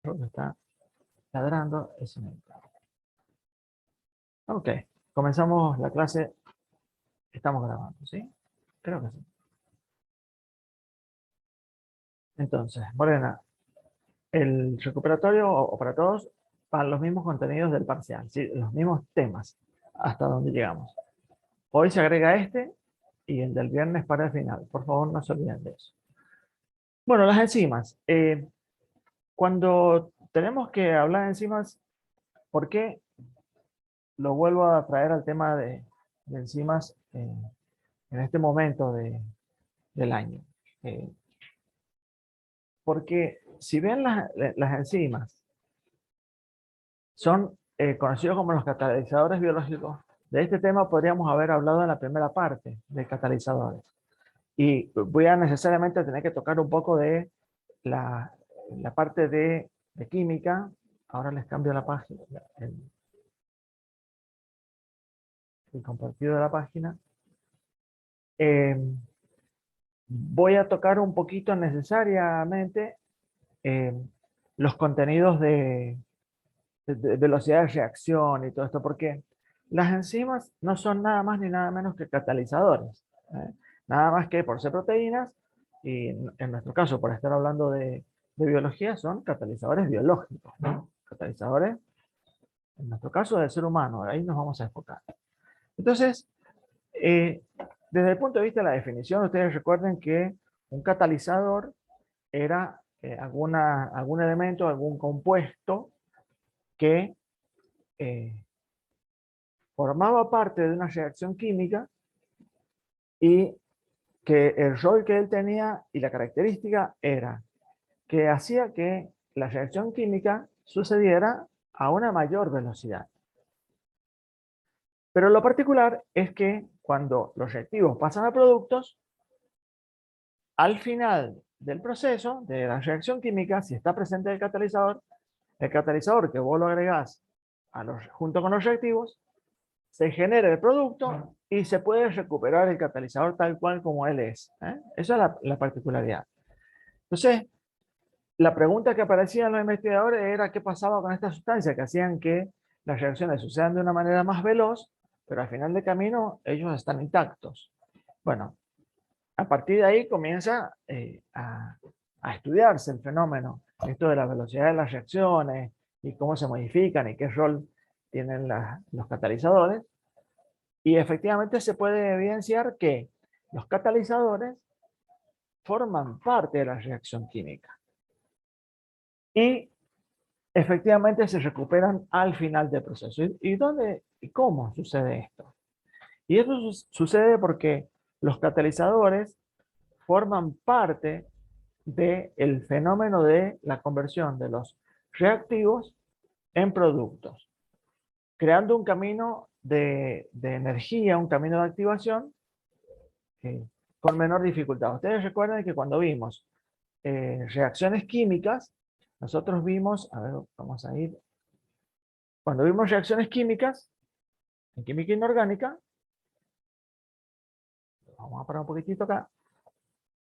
perro que está ladrando es un encargo. Ok, comenzamos la clase. Estamos grabando, ¿sí? Creo que sí. Entonces, Morena, el recuperatorio o para todos van los mismos contenidos del parcial, ¿sí? Los mismos temas hasta donde llegamos. Hoy se agrega este y el del viernes para el final. Por favor, no se olviden de eso. Bueno, las enzimas. Cuando tenemos que hablar de enzimas, ¿por qué lo vuelvo a traer al tema de enzimas en este momento del año? Eh, Porque si bien las enzimas son conocidos como los catalizadores biológicos, de este tema podríamos haber hablado en la primera parte de catalizadores. Y voy a necesariamente tener que tocar un poco de la parte de química. Ahora les cambio la página, el compartido de la página. Eh, Voy a tocar un poquito necesariamente eh, los contenidos de velocidad de reacción y todo esto, porque las enzimas no son nada más ni nada menos que catalizadores. ¿Eh? Nada más que por ser proteínas, y en nuestro caso, por estar hablando de biología, son catalizadores biológicos, ¿no? Catalizadores, en nuestro caso, del ser humano. Ahí nos vamos a enfocar. Entonces, eh, desde el punto de vista de la definición, ustedes recuerden que un catalizador era algún elemento, algún compuesto que formaba parte de una reacción química y que el rol que él tenía y la característica era que hacía que la reacción química sucediera a una mayor velocidad. Pero lo particular es que cuando los reactivos pasan a productos, al final del proceso de la reacción química, si está presente el catalizador que vos lo agregás junto con los reactivos, se genera el producto y se puede recuperar el catalizador tal cual como él es. Esa es la particularidad. Entonces, la pregunta que aparecía en los investigadores era qué pasaba con estas sustancias que hacían que las reacciones sucedan de una manera más veloz, pero al final del camino ellos están intactos. Bueno, a partir de ahí comienza a estudiarse el fenómeno, esto de la velocidad de las reacciones y cómo se modifican y qué rol tienen los catalizadores. Y efectivamente se puede evidenciar que los catalizadores forman parte de la reacción química. Y efectivamente se recuperan al final del proceso. ¿Y dónde y cómo sucede esto? Y eso sucede porque los catalizadores forman parte del fenómeno de la conversión de los reactivos en productos, creando un camino de energía, un camino de activación con menor dificultad. Ustedes recuerdan que cuando vimos reacciones químicas, nosotros vimos, a ver, vamos a ir, cuando vimos reacciones químicas, en química inorgánica, vamos a parar un poquitito acá,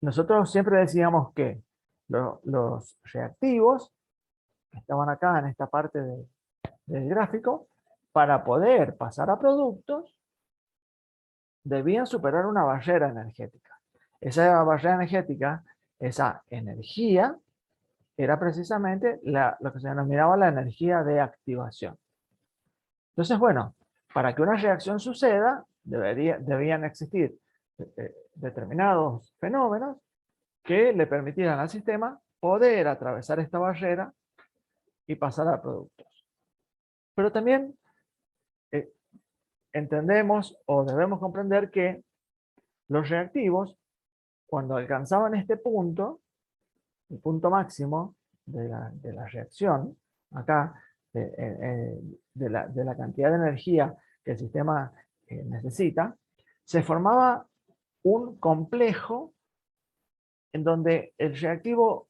nosotros siempre decíamos que los reactivos que estaban acá en esta parte del gráfico, para poder pasar a productos, debían superar una barrera energética. Esa barrera energética, esa energía, era precisamente lo que se denominaba la energía de activación. Entonces, bueno, para que una reacción suceda, debían existir determinados fenómenos que le permitieran al sistema poder atravesar esta barrera y pasar a productos. Pero también eh, entendemos o debemos comprender que los reactivos, cuando alcanzaban este punto, el punto máximo de la reacción, acá, de la cantidad de energía que el sistema necesita, se formaba un complejo en donde el reactivo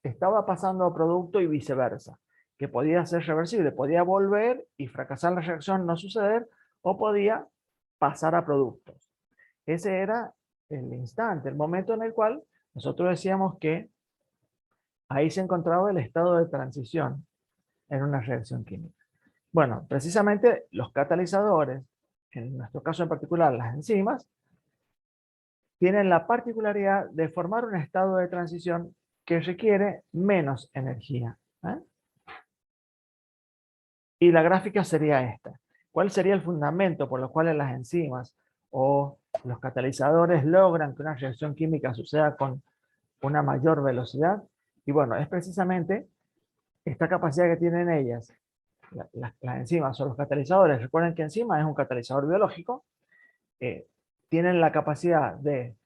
estaba pasando a producto y viceversa, que podía ser reversible, podía volver y fracasar la reacción, no suceder, o podía pasar a productos. Ese era el instante, el momento en el cual nosotros decíamos que ahí se encontraba el estado de transición en una reacción química. Bueno, precisamente los catalizadores, en nuestro caso en particular las enzimas, tienen la particularidad de formar un estado de transición que requiere menos energía. ¿Eh? Y la gráfica sería esta. ¿Cuál sería el fundamento por los cuales las enzimas o los catalizadores logran que una reacción química suceda con una mayor velocidad? Y bueno, es precisamente esta capacidad que tienen ellas, las enzimas o los catalizadores. Recuerden que enzima es un catalizador biológico. Tienen la capacidad de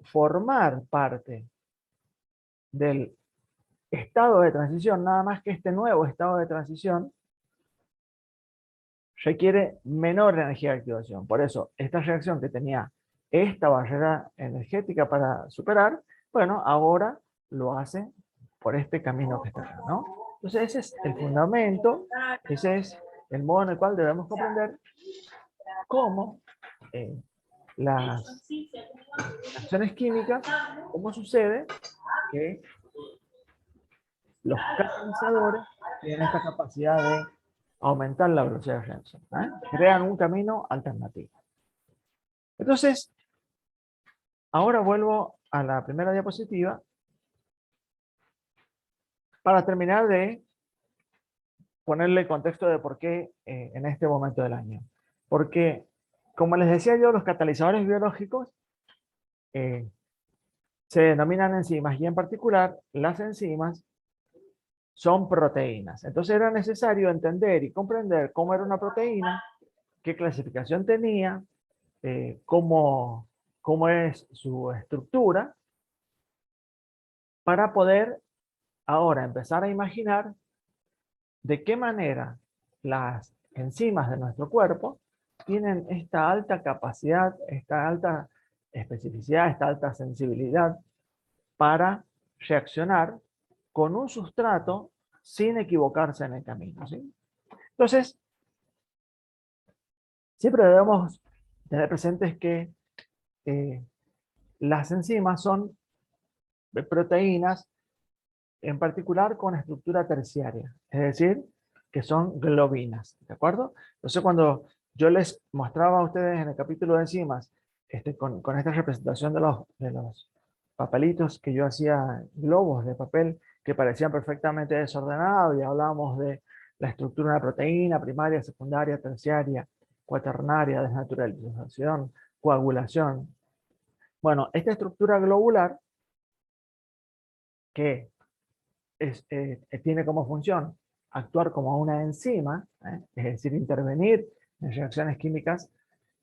formar parte del estado de transición, nada más que este nuevo estado de transición requiere menor energía de activación. Por eso, esta reacción que tenía esta barrera energética para superar, bueno, ahora lo hace por este camino que está acá, ¿no? Entonces, ese es el fundamento, ese es el modo en el cual debemos comprender cómo las reacciones químicas, cómo sucede que los catalizadores tienen esta capacidad de aumentar la velocidad de reacción. ¿Eh? Crean un camino alternativo. Entonces, ahora vuelvo a la primera diapositiva para terminar de ponerle contexto de por qué en este momento del año. Porque, como les decía yo, los catalizadores biológicos se denominan enzimas y en particular las enzimas son proteínas. Entonces era necesario entender y comprender cómo era una proteína, qué clasificación tenía, cómo es su estructura, para poder ahora empezar a imaginar de qué manera las enzimas de nuestro cuerpo tienen esta alta capacidad, esta alta especificidad, esta alta sensibilidad para reaccionar con un sustrato sin equivocarse en el camino. ¿Sí? Entonces, siempre debemos tener presentes que las enzimas son proteínas, en particular con estructura terciaria, es decir, que son globinas, ¿de acuerdo? Entonces, cuando yo les mostraba a ustedes en el capítulo de enzimas, con esta representación de los papelitos que yo hacía, globos de papel que parecían perfectamente desordenados, y hablábamos de la estructura de una proteína, primaria, secundaria, terciaria, cuaternaria, desnaturalización, coagulación. Bueno, esta estructura globular que tiene como función actuar como una enzima, es decir, intervenir en reacciones químicas,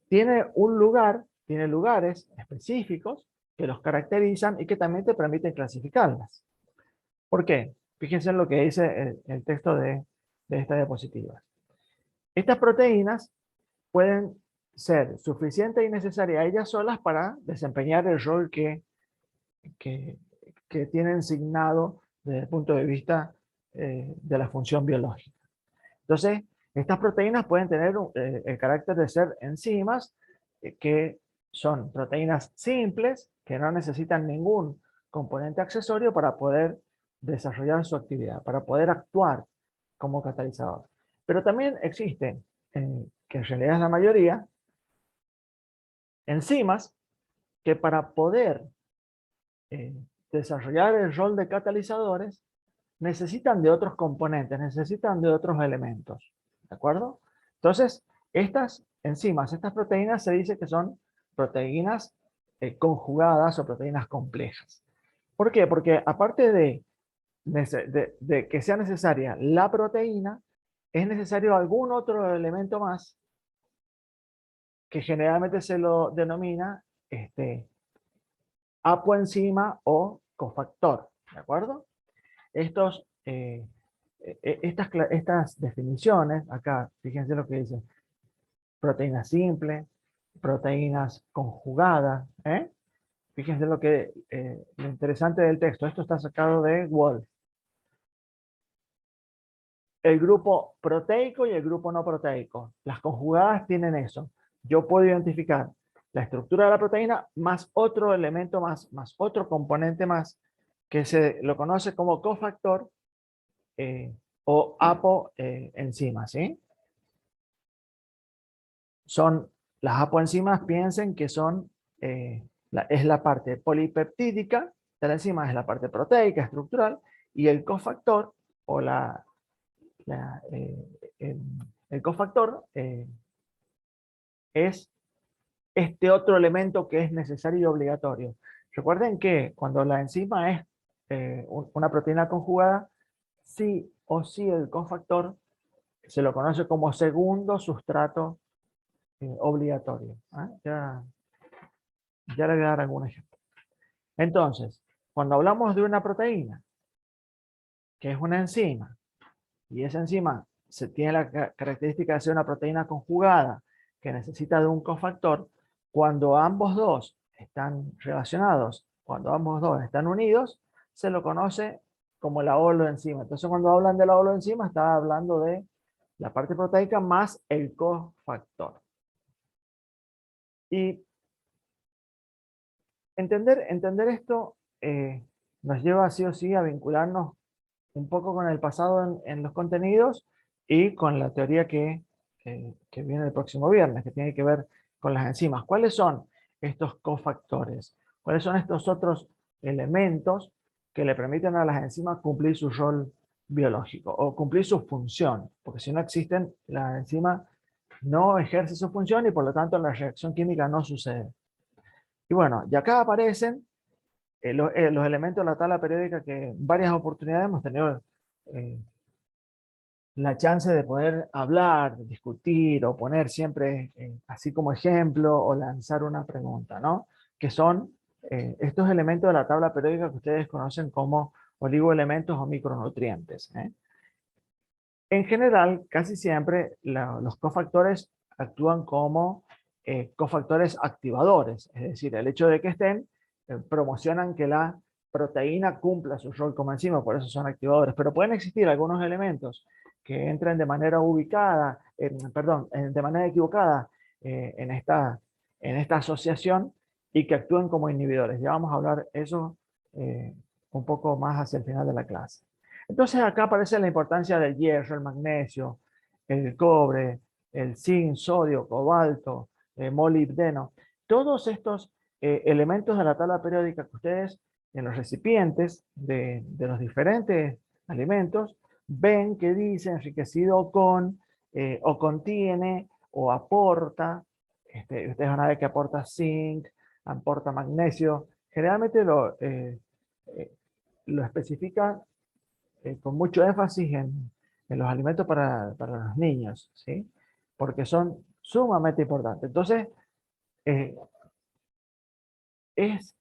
tiene un lugar, tiene lugares específicos que los caracterizan y que también te permiten clasificarlas. ¿Por qué? Fíjense en lo que dice el texto de esta diapositiva. Estas proteínas pueden ser suficientes y necesarias ellas solas para desempeñar el rol que, que tienen asignado desde el punto de vista de la función biológica. Entonces, estas proteínas pueden tener el carácter de ser enzimas que son proteínas simples, que no necesitan ningún componente accesorio para poder desarrollar su actividad, para poder actuar como catalizador. Pero también existen, que en realidad es la mayoría, enzimas que para poder eh, desarrollar el rol de catalizadores necesitan de otros componentes, necesitan de otros elementos. ¿De acuerdo? Entonces, estas enzimas, estas proteínas se dice que son proteínas conjugadas o proteínas complejas. ¿Por qué? Porque aparte de que sea necesaria la proteína, es necesario algún otro elemento más que generalmente se lo denomina apoenzima o cofactor. ¿De acuerdo? Estas definiciones, acá, fíjense lo que dice, proteínas simples, proteínas conjugadas, ¿eh? Fíjense lo interesante del texto, esto está sacado de Wolf. El grupo proteico y el grupo no proteico. Las conjugadas tienen eso. Yo puedo identificar la estructura de la proteína más otro elemento más otro componente más que se lo conoce como cofactor o apoenzima, ¿sí? Son las apoenzimas, piensen que son, es la parte polipeptídica de la enzima, es la parte proteica, estructural, y el cofactor o la, el, el cofactor es este otro elemento que es necesario y obligatorio. Recuerden que cuando la enzima es una proteína conjugada, sí o sí el cofactor se lo conoce como segundo sustrato obligatorio. Ya le voy a dar algún ejemplo. Entonces, cuando hablamos de una proteína, que es una enzima, y esa enzima tiene la característica de ser una proteína conjugada que necesita de un cofactor, cuando ambos dos están relacionados, cuando ambos dos están unidos, se lo conoce como la holoenzima. Entonces, cuando hablan de la holoenzima, está hablando de la parte proteica más el cofactor. Y entender esto nos lleva sí o sí a vincularnos un poco con el pasado en los contenidos y con la teoría que viene el próximo viernes, que tiene que ver con las enzimas. ¿Cuáles son estos cofactores? ¿Cuáles son estos otros elementos que le permiten a las enzimas cumplir su rol biológico o cumplir su función? Porque si no existen, la enzima no ejerce su función y por lo tanto la reacción química no sucede. Y bueno, y acá aparecen los elementos de la tabla periódica que en varias oportunidades hemos tenido eh, la chance de poder hablar, discutir o poner siempre así como ejemplo o lanzar una pregunta, ¿no? Que son estos elementos de la tabla periódica que ustedes conocen como oligoelementos o micronutrientes. En general, casi siempre los cofactores actúan como cofactores activadores, es decir, el hecho de que estén promocionan que la proteína cumpla su rol como enzima, por eso son activadores, pero pueden existir algunos elementos que entren de manera ubicada, de manera equivocada en esta asociación y que actúen como inhibidores. Ya vamos a hablar eso un poco más hacia el final de la clase. Entonces acá aparece la importancia del hierro, el magnesio, el cobre, el zinc, sodio, cobalto, molibdeno. Todos estos elementos de la tabla periódica que ustedes en los recipientes de los diferentes alimentos ven que dice enriquecido con, o contiene, o aporta. Ustedes van a ver que aporta zinc, aporta magnesio. Generalmente lo especifica con mucho énfasis en los alimentos para los niños, ¿sí? Porque son sumamente importantes. Entonces, eh, es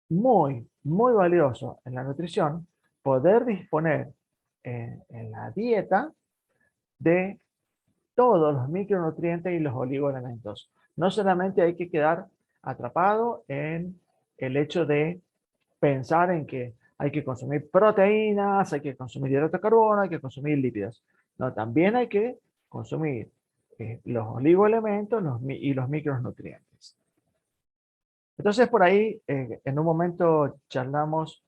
muy valioso en la nutrición poder disponer en la dieta de todos los micronutrientes y los oligoelementos. No solamente hay que quedar atrapado en el hecho de pensar en que hay que consumir proteínas, hay que consumir hidratos de carbono, hay que consumir lípidos. No, también hay que consumir los oligoelementos y los micronutrientes. Entonces, por ahí, en un momento charlamos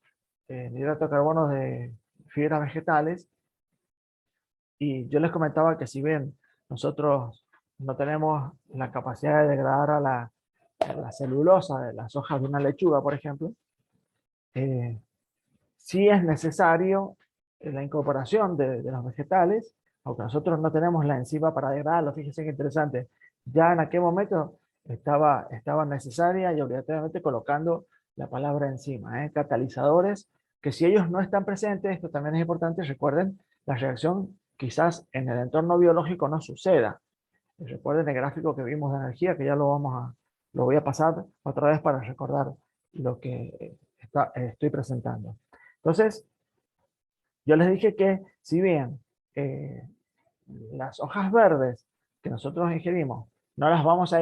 hidratos de carbono de fibras vegetales y yo les comentaba que si bien nosotros no tenemos la capacidad de degradar a la celulosa de las hojas de una lechuga, por ejemplo, eh, sí es necesario la incorporación de los vegetales, aunque nosotros no tenemos la enzima para degradarlo. Fíjense qué interesante. Ya en aquel momento estaba necesaria y obligatoriamente colocando la palabra enzima, catalizadores, que si ellos no están presentes, esto también es importante, recuerden, la reacción quizás en el entorno biológico no suceda. Recuerden el gráfico que vimos de energía, que ya lo voy a pasar otra vez para recordar lo que estoy presentando. Entonces, yo les dije que si bien eh, las hojas verdes que nosotros ingerimos no las vamos a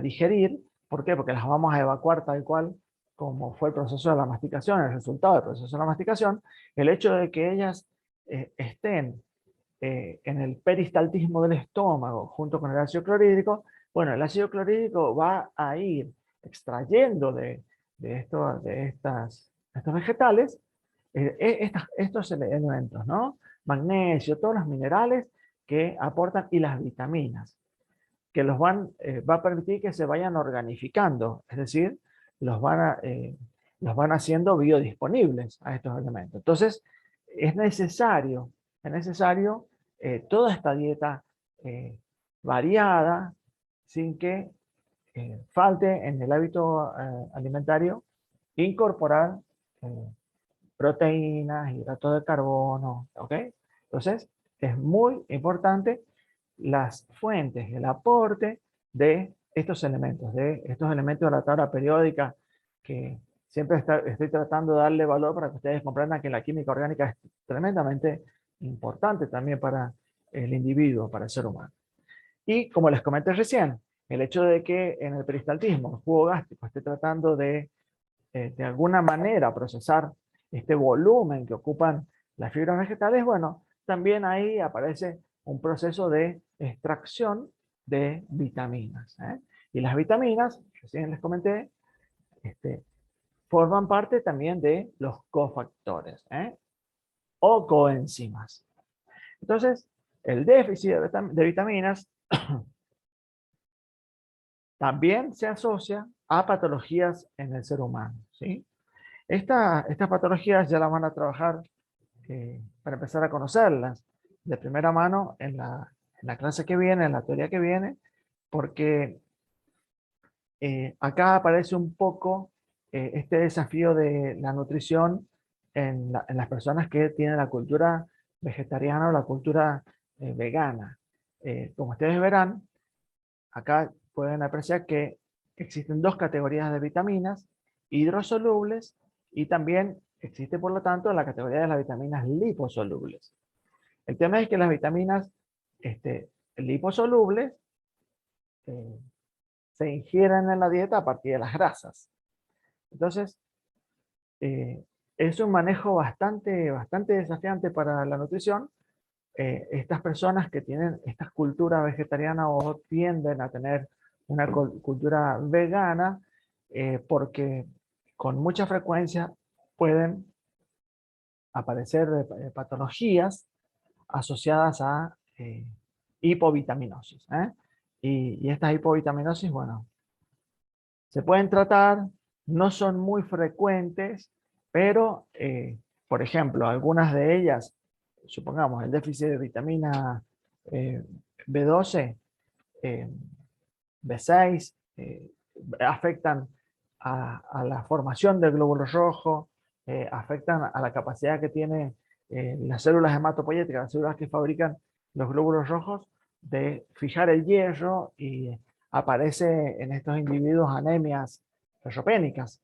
digerir, ¿por qué? Porque las vamos a evacuar tal cual como fue el proceso de la masticación, el resultado del proceso de la masticación, el hecho de que ellas estén en el peristaltismo del estómago junto con el ácido clorhídrico, bueno, el ácido clorhídrico va a ir extrayendo estos vegetales, estos elementos, ¿no? Magnesio, todos los minerales que aportan y las vitaminas, que va a permitir que se vayan organificando, es decir, los van haciendo biodisponibles a estos elementos. Entonces, es necesario, toda esta dieta variada, sin que falte en el hábito alimentario incorporar proteínas, hidratos de carbono, ¿ok? Entonces, es muy importante las fuentes, el aporte de estos elementos de la tabla periódica, que siempre estoy tratando de darle valor para que ustedes comprendan que la química orgánica es tremendamente importante también para el individuo, para el ser humano. Y como les comenté recién, el hecho de que en el peristaltismo, el jugo gástrico, esté tratando de alguna manera procesar este volumen que ocupan las fibras vegetales, bueno, también ahí aparece un proceso de extracción de vitaminas. Y las vitaminas, recién les comenté, forman parte también de los cofactores o coenzimas. Entonces, el déficit de vitaminas también se asocia a patologías en el ser humano, ¿sí? Estas patologías ya las van a trabajar para empezar a conocerlas de primera mano en la clase que viene, en la teoría que viene, porque acá aparece un poco este desafío de la nutrición en las personas que tienen la cultura vegetariana o la cultura vegana. Como ustedes verán, acá pueden apreciar que existen dos categorías de vitaminas, hidrosolubles, y también existe, por lo tanto, la categoría de las vitaminas liposolubles. El tema es que las vitaminas liposolubles eh, se ingieren en la dieta a partir de las grasas. Entonces, es un manejo bastante desafiante para la nutrición. Estas personas que tienen esta cultura vegetariana o tienden a tener una cultura vegana, porque con mucha frecuencia pueden aparecer patologías asociadas a hipovitaminosis. Y estas hipovitaminosis, bueno, se pueden tratar, no son muy frecuentes, pero, por ejemplo, algunas de ellas, supongamos el déficit de vitamina B12, eh, B6, afectan a la formación del glóbulo rojo, afectan a la capacidad que tiene las células hematopoyéticas, las células que fabrican los glóbulos rojos, de fijar el hierro, y aparece en estos individuos anemias ferropénicas.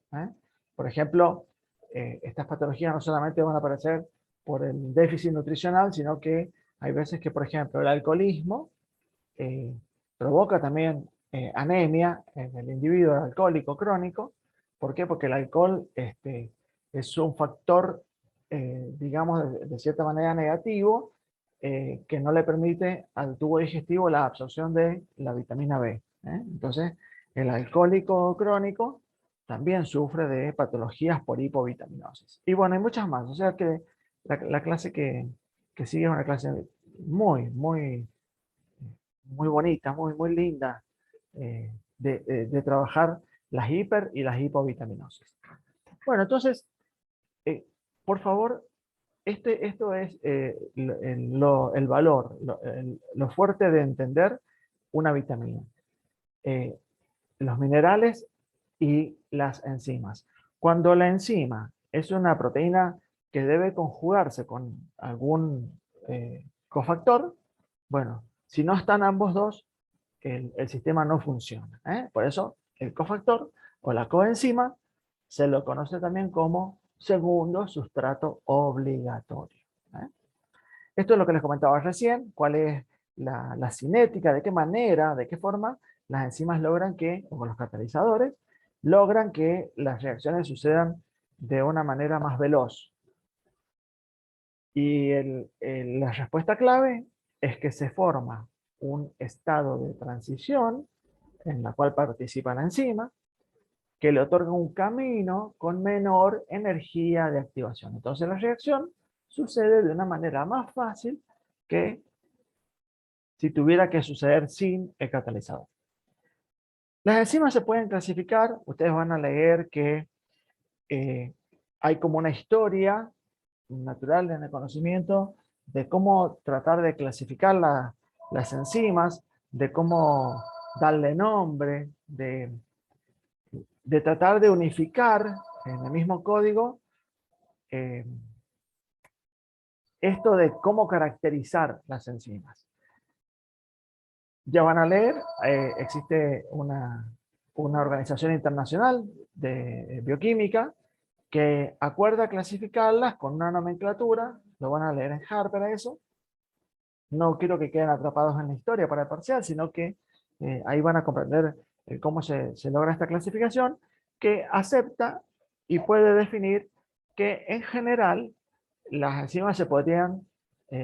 Por ejemplo, estas patologías no solamente van a aparecer por el déficit nutricional, sino que hay veces que, por ejemplo, el alcoholismo eh, provoca también anemia en el individuo alcohólico crónico. ¿Por qué? Porque el alcohol es un factor, digamos, de cierta manera negativo, que no le permite al tubo digestivo la absorción de la vitamina B. Entonces, el alcohólico crónico también sufre de patologías por hipovitaminosis. Y bueno, hay muchas más. O sea que la clase que sigue es una clase muy muy bonita, muy linda, de trabajar las hiper y las hipovitaminosis. Bueno, entonces, eh, por favor, esto es el valor, lo fuerte de entender una vitamina. Los minerales y las enzimas. Cuando la enzima es una proteína que debe conjugarse con algún cofactor, bueno, si no están ambos dos, el sistema no funciona. Por eso, el cofactor o la coenzima se lo conoce también como segundo sustrato obligatorio. Esto es lo que les comentaba recién, cuál es la cinética, de qué manera, de qué forma las enzimas logran que, o los catalizadores, logran que las reacciones sucedan de una manera más veloz. Y la respuesta clave es que se forma un estado de transición en la cual participa la enzima, que le otorga un camino con menor energía de activación. Entonces la reacción sucede de una manera más fácil que si tuviera que suceder sin el catalizador. Las enzimas se pueden clasificar, ustedes van a leer que hay como una historia natural en el conocimiento de cómo tratar de clasificar las enzimas, de cómo darle nombre, de tratar de unificar en el mismo código eh, esto de cómo caracterizar las enzimas. Ya van a leer, existe una organización internacional de bioquímica que acuerda clasificarlas con una nomenclatura, lo van a leer en Harper a eso. No quiero que queden atrapados en la historia para el parcial, sino que ahí van a comprender cómo se logra esta clasificación, que acepta y puede definir que en general las enzimas se podrían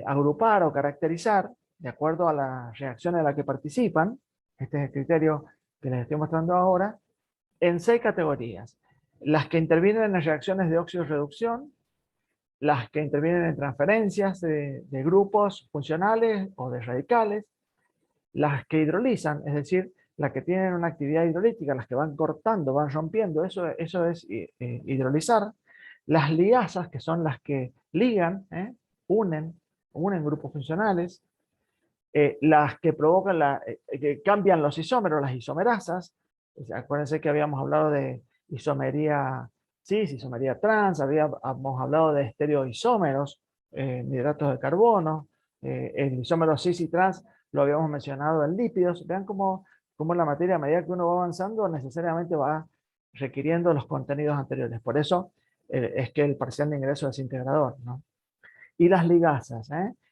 agrupar o caracterizar de acuerdo a la reacción en la que participan, este es el criterio que les estoy mostrando ahora, en 6 categorías. Las que intervienen en las reacciones de óxido-reducción, las que intervienen en transferencias de grupos funcionales o de radicales, las que hidrolizan, es decir, las que tienen una actividad hidrolítica, las que van cortando, van rompiendo, eso es hidrolizar, las ligasas, que son las que ligan, unen grupos funcionales, las que provocan, que cambian los isómeros, las isomerasas. Acuérdense que habíamos hablado de isomería cis, isomería trans, habíamos hablado de estereoisómeros, hidratos de carbono, el isómero cis y trans lo habíamos mencionado en lípidos. Vean cómo la materia, a medida que uno va avanzando, necesariamente va requiriendo los contenidos anteriores. Por eso es que el parcial de ingreso es integrador, ¿no? Y las ligasas,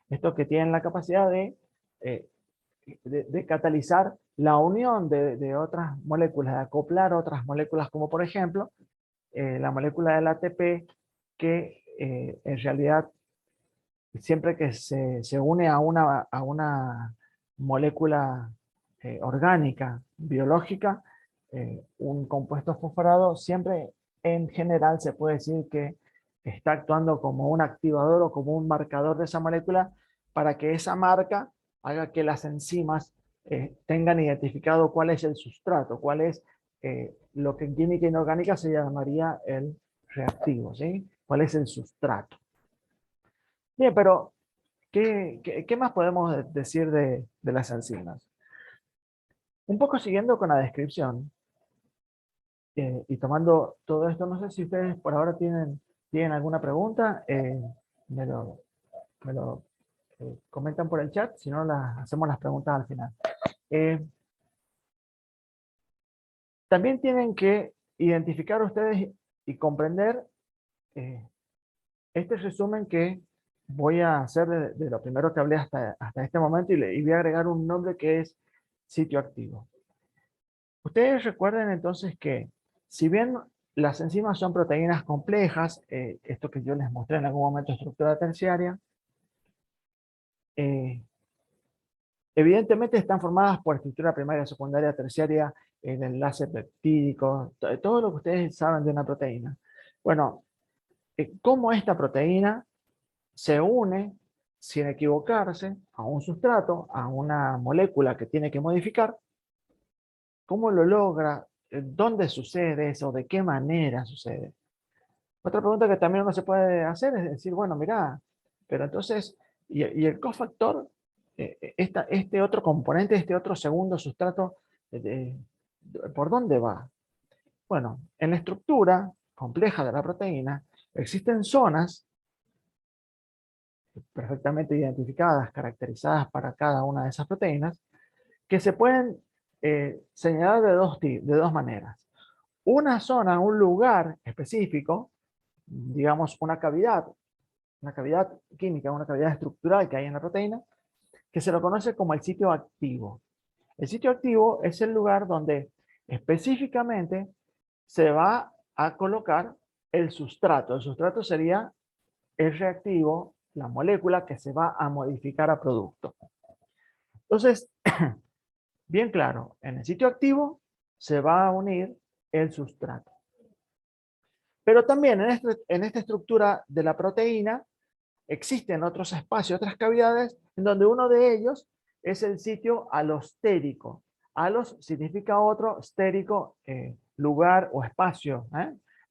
estos que tienen la capacidad eh, de catalizar la unión de otras moléculas, de acoplar otras moléculas, como por ejemplo la molécula del ATP, que en realidad siempre que se une a una molécula orgánica, biológica, un compuesto fosforado, siempre en general se puede decir que está actuando como un activador o como un marcador de esa molécula para que esa marca haga que las enzimas tengan identificado cuál es el sustrato, cuál es lo que en química inorgánica se llamaría el reactivo, ¿sí? ¿Cuál es el sustrato? Bien, pero ¿qué más podemos decir de las enzimas? Un poco siguiendo con la descripción y tomando todo esto, no sé si ustedes por ahora tienen alguna pregunta, me lo, me lo comentan por el chat, si no hacemos las preguntas al final. También tienen que identificar ustedes y comprender este resumen que voy a hacer de lo primero que hablé hasta este momento y voy a agregar un nombre que es sitio activo. Ustedes recuerden entonces que si bien las enzimas son proteínas complejas, esto que yo les mostré en algún momento, estructura terciaria, evidentemente están formadas por estructura primaria, secundaria, terciaria, el enlace peptídico, todo lo que ustedes saben de una proteína. Bueno, cómo esta proteína se une sin equivocarse a un sustrato, a una molécula que tiene que modificar. ¿Cómo lo logra? ¿Dónde sucede eso? ¿De qué manera sucede? Otra pregunta que también uno se puede hacer es decir, bueno, mira, pero entonces, ¿y el cofactor? Este otro componente, este otro segundo sustrato, ¿por dónde va? Bueno, en la estructura compleja de la proteína existen zonas perfectamente identificadas, caracterizadas para cada una de esas proteínas, que se pueden señalar de dos maneras. Una zona, un lugar específico, digamos una cavidad química, una cavidad estructural que hay en la proteína, que se lo conoce como el sitio activo. El sitio activo es el lugar donde específicamente se va a colocar el sustrato. El sustrato sería el reactivo, la molécula que se va a modificar a producto. Entonces, bien claro, en el sitio activo se va a unir el sustrato. Pero también en esta estructura de la proteína existen otros espacios, otras cavidades, en donde uno de ellos es el sitio alostérico. Alos significa otro, stérico, lugar o espacio.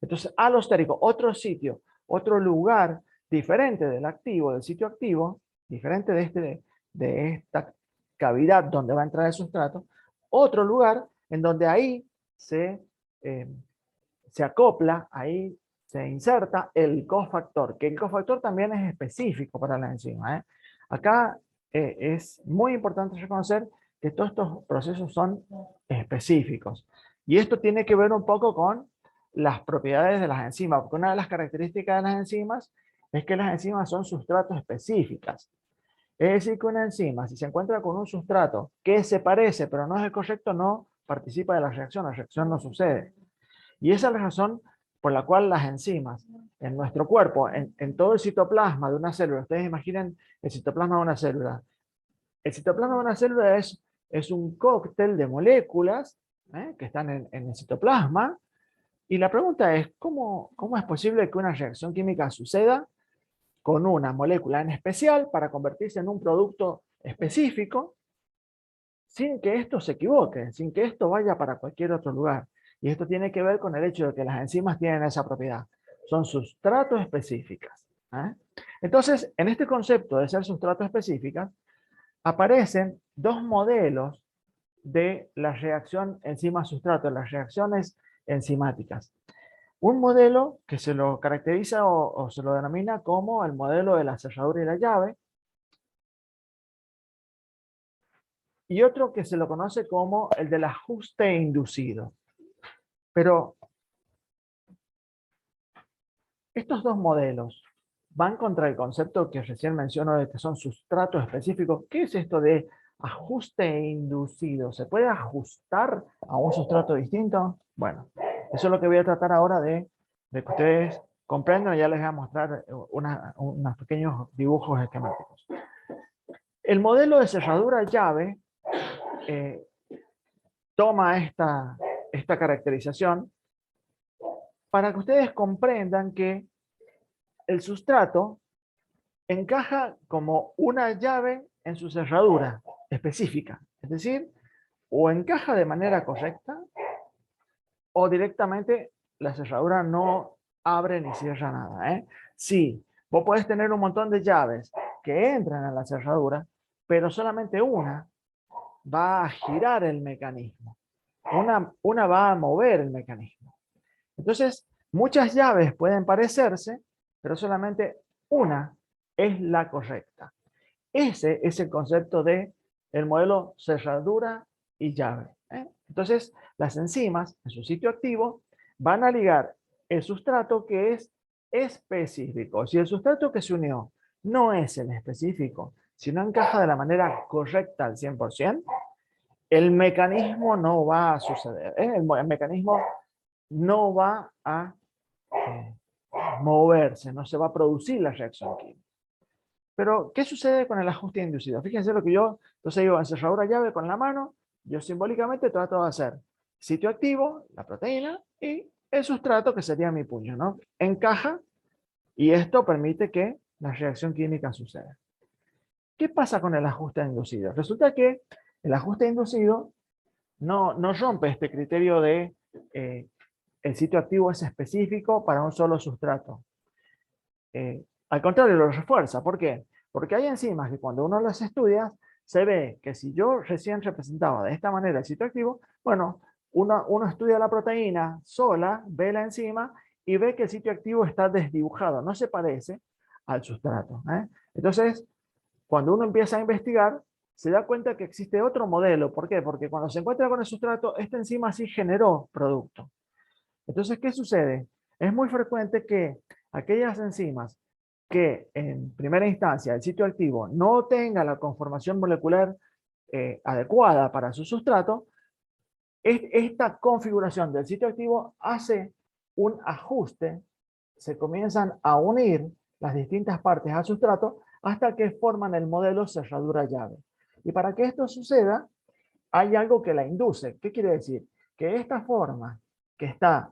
Entonces, alostérico, otro sitio, otro lugar diferente del activo, del sitio activo, diferente de esta cavidad donde va a entrar el sustrato, otro lugar en donde ahí eh, se acopla, ahí se inserta el cofactor, que el cofactor también es específico para la enzima. Acá es muy importante reconocer que todos estos procesos son específicos. Y esto tiene que ver un poco con las propiedades de las enzimas, porque una de las características de las enzimas es que las enzimas son sustratos específicas. Es decir, que una enzima, si se encuentra con un sustrato que se parece, pero no es el correcto, no participa de la reacción no sucede. Y esa es la razón por la cual las enzimas en nuestro cuerpo, en todo el citoplasma de una célula, ustedes imaginen el citoplasma de una célula. El citoplasma de una célula es un cóctel de moléculas que están en el citoplasma. Y la pregunta es, ¿cómo es posible que una reacción química suceda con una molécula en especial para convertirse en un producto específico sin que esto se equivoque, sin que esto vaya para cualquier otro lugar? Y esto tiene que ver con el hecho de que las enzimas tienen esa propiedad. Son sustratos específicas. Entonces, en este concepto de ser sustratos específicas, aparecen dos modelos de la reacción enzima-sustrato, las reacciones enzimáticas. Un modelo que se lo caracteriza o se lo denomina como el modelo de la cerradura y la llave, y otro que se lo conoce como el del ajuste inducido. Pero estos dos modelos van contra el concepto que recién menciono de que son sustratos específicos. ¿Qué es esto de ajuste inducido? ¿Se puede ajustar a un sustrato distinto? Bueno, eso es lo que voy a tratar ahora de que ustedes comprendan. Ya les voy a mostrar unos pequeños dibujos esquemáticos. El modelo de cerradura llave toma esta caracterización para que ustedes comprendan que el sustrato encaja como una llave en su cerradura específica. Es decir, o encaja de manera correcta o directamente la cerradura no abre ni cierra nada. Sí, vos podés tener un montón de llaves que entran en la cerradura, pero solamente una va a girar el mecanismo. Una va a mover el mecanismo. Entonces, muchas llaves pueden parecerse, pero solamente una es la correcta. Ese es el concepto de el modelo cerradura y llave. Entonces, las enzimas en su sitio activo van a ligar el sustrato que es específico. Si el sustrato que se unió no es el específico, si no encaja de la manera correcta al 100%, el mecanismo no va a suceder. El mecanismo no va a moverse, no se va a producir la reacción química. Pero, ¿qué sucede con el ajuste inducido? Fíjense lo que entonces digo, en cerradura llave con la mano, yo simbólicamente trato de hacer sitio activo, la proteína, y el sustrato, que sería mi puño, ¿no? Encaja, y esto permite que la reacción química suceda. ¿Qué pasa con el ajuste inducido? Resulta que el ajuste inducido no rompe este criterio de el sitio activo es específico para un solo sustrato. Al contrario, lo refuerza. ¿Por qué? Porque hay enzimas que cuando uno las estudia, se ve que si yo recién representaba de esta manera el sitio activo, bueno, uno estudia la proteína sola, ve la enzima y ve que el sitio activo está desdibujado, no se parece al sustrato. Entonces, cuando uno empieza a investigar, se da cuenta que existe otro modelo. ¿Por qué? Porque cuando se encuentra con el sustrato, esta enzima sí generó producto. Entonces, ¿qué sucede? Es muy frecuente que aquellas enzimas que en primera instancia el sitio activo no tenga la conformación molecular adecuada para su sustrato, esta configuración del sitio activo hace un ajuste, se comienzan a unir las distintas partes al sustrato hasta que forman el modelo cerradura llave. Y para que esto suceda, hay algo que la induce. ¿Qué quiere decir? Que esta forma que está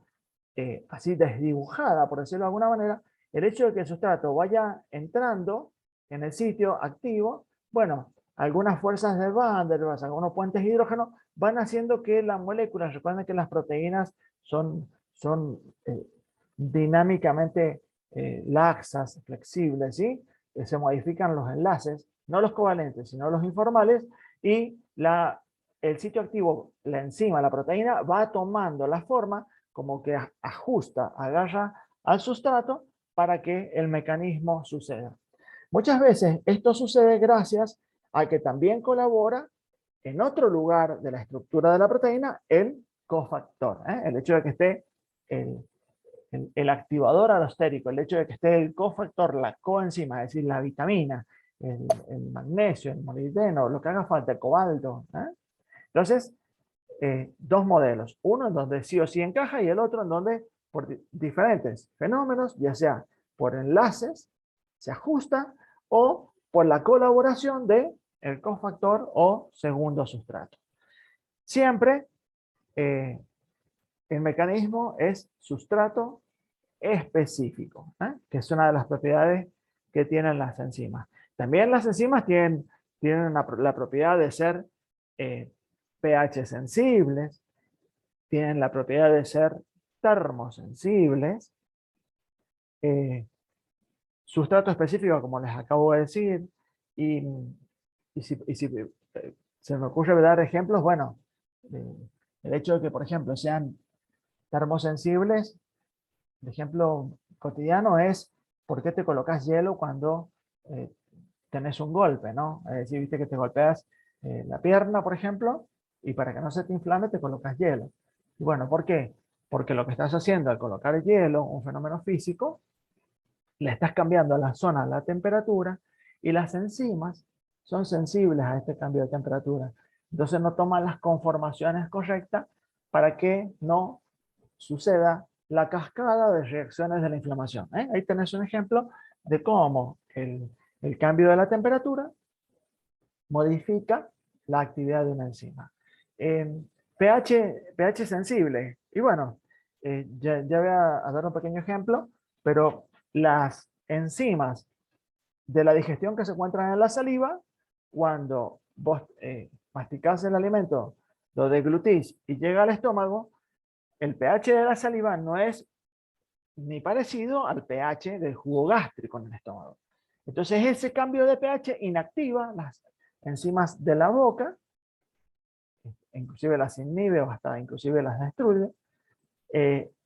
así desdibujada, por decirlo de alguna manera, el hecho de que el sustrato vaya entrando en el sitio activo, bueno, algunas fuerzas de Van der Waals, algunos puentes de hidrógeno, van haciendo que la molécula, recuerden que las proteínas son dinámicamente laxas, flexibles, ¿sí? Se modifican los enlaces, no los covalentes, sino los informales, y el sitio activo, la enzima, la proteína, va tomando la forma como que ajusta, agarra al sustrato para que el mecanismo suceda. Muchas veces esto sucede gracias a que también colabora en otro lugar de la estructura de la proteína el cofactor. El hecho de que esté el activador alostérico, el hecho de que esté el cofactor, la coenzima, es decir, la vitamina, el magnesio, el molibdeno, lo que haga falta, el cobalto. Entonces, dos modelos, uno en donde sí o sí encaja y el otro en donde por diferentes fenómenos, ya sea por enlaces, se ajusta, o por la colaboración de el cofactor o segundo sustrato. Siempre el mecanismo es sustrato específico, que es una de las propiedades que tienen las enzimas. También las enzimas tienen la propiedad de ser pH sensibles, tienen la propiedad de ser termosensibles, sustrato específico, como les acabo de decir, y si se me ocurre dar ejemplos, bueno, el hecho de que, por ejemplo, sean termosensibles, el ejemplo cotidiano es por qué te colocas hielo cuando tenés un golpe, ¿no? Es decir, viste que te golpeas la pierna, por ejemplo, y para que no se te inflame te colocas hielo. Y bueno, ¿por qué? Porque lo que estás haciendo al colocar el hielo, un fenómeno físico, le estás cambiando a la zona la temperatura y las enzimas son sensibles a este cambio de temperatura. Entonces no toman las conformaciones correctas para que no suceda la cascada de reacciones de la inflamación. Ahí tenés un ejemplo de cómo el cambio de la temperatura modifica la actividad de una enzima. pH sensible. Y bueno, ya voy a dar un pequeño ejemplo, pero las enzimas de la digestión que se encuentran en la saliva, cuando vos masticás el alimento, lo deglutís y llega al estómago, el pH de la saliva no es ni parecido al pH del jugo gástrico en el estómago. Entonces ese cambio de pH inactiva las enzimas de la boca, inclusive las inhibe o hasta inclusive las destruye,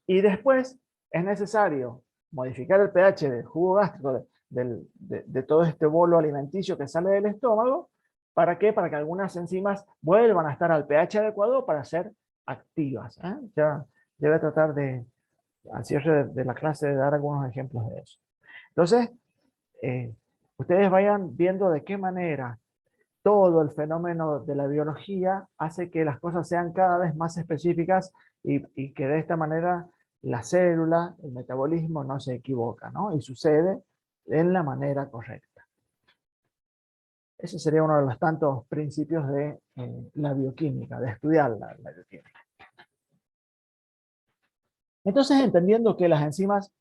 y después es necesario modificar el pH del jugo gástrico, de todo este bolo alimenticio que sale del estómago. ¿Para qué? Para que algunas enzimas vuelvan a estar al pH adecuado para ser activas. Ya voy a tratar al cierre de la clase, de dar algunos ejemplos de eso. Entonces, ustedes vayan viendo de qué manera todo el fenómeno de la biología hace que las cosas sean cada vez más específicas y que de esta manera la célula, el metabolismo no se equivoca, ¿no? Y sucede en la manera correcta. Ese sería uno de los tantos principios de la bioquímica, de estudiar la bioquímica. Entonces, entendiendo que las enzimas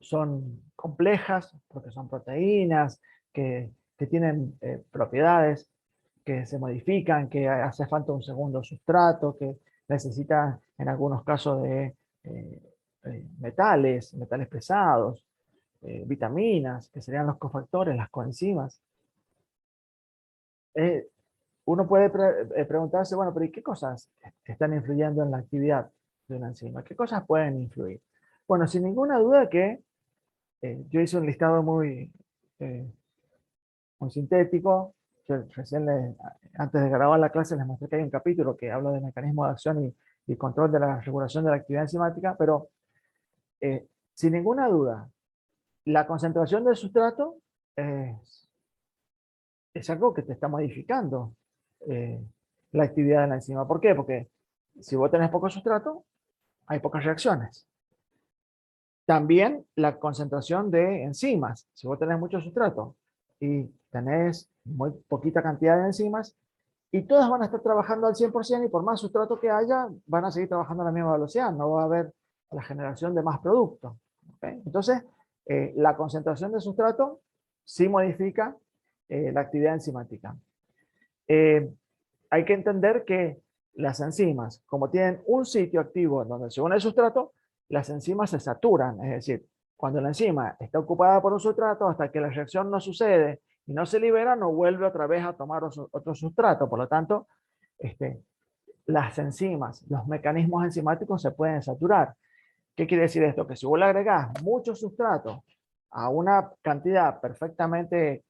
son complejas, porque son proteínas, que tienen propiedades que se modifican, que hace falta un segundo sustrato, que necesita en algunos casos de metales pesados, vitaminas, que serían los cofactores, las coenzimas. Uno puede preguntarse, bueno, pero ¿y qué cosas están influyendo en la actividad de una enzima? ¿Qué cosas pueden influir? Bueno, sin ninguna duda que yo hice un listado muy sintético. Yo recién, antes de grabar la clase, les mostré que hay un capítulo que habla de mecanismos de acción y control de la regulación de la actividad enzimática, pero sin ninguna duda, la concentración del sustrato es algo que te está modificando la actividad de la enzima. ¿Por qué? Porque si vos tenés poco sustrato, hay pocas reacciones. También la concentración de enzimas. Si vos tenés mucho sustrato y tenés muy poquita cantidad de enzimas, y todas van a estar trabajando al 100% y por más sustrato que haya, van a seguir trabajando a la misma velocidad, no va a haber la generación de más productos. ¿Okay? Entonces, la concentración de sustrato sí modifica la actividad enzimática. Hay que entender que las enzimas, como tienen un sitio activo en donde se une el sustrato, las enzimas se saturan, es decir, cuando la enzima está ocupada por un sustrato, hasta que la reacción no sucede y no se libera, no vuelve otra vez a tomar otro sustrato. Por lo tanto, las enzimas, los mecanismos enzimáticos se pueden saturar. ¿Qué quiere decir esto? Que si vos le agregás mucho sustrato a una cantidad perfectamente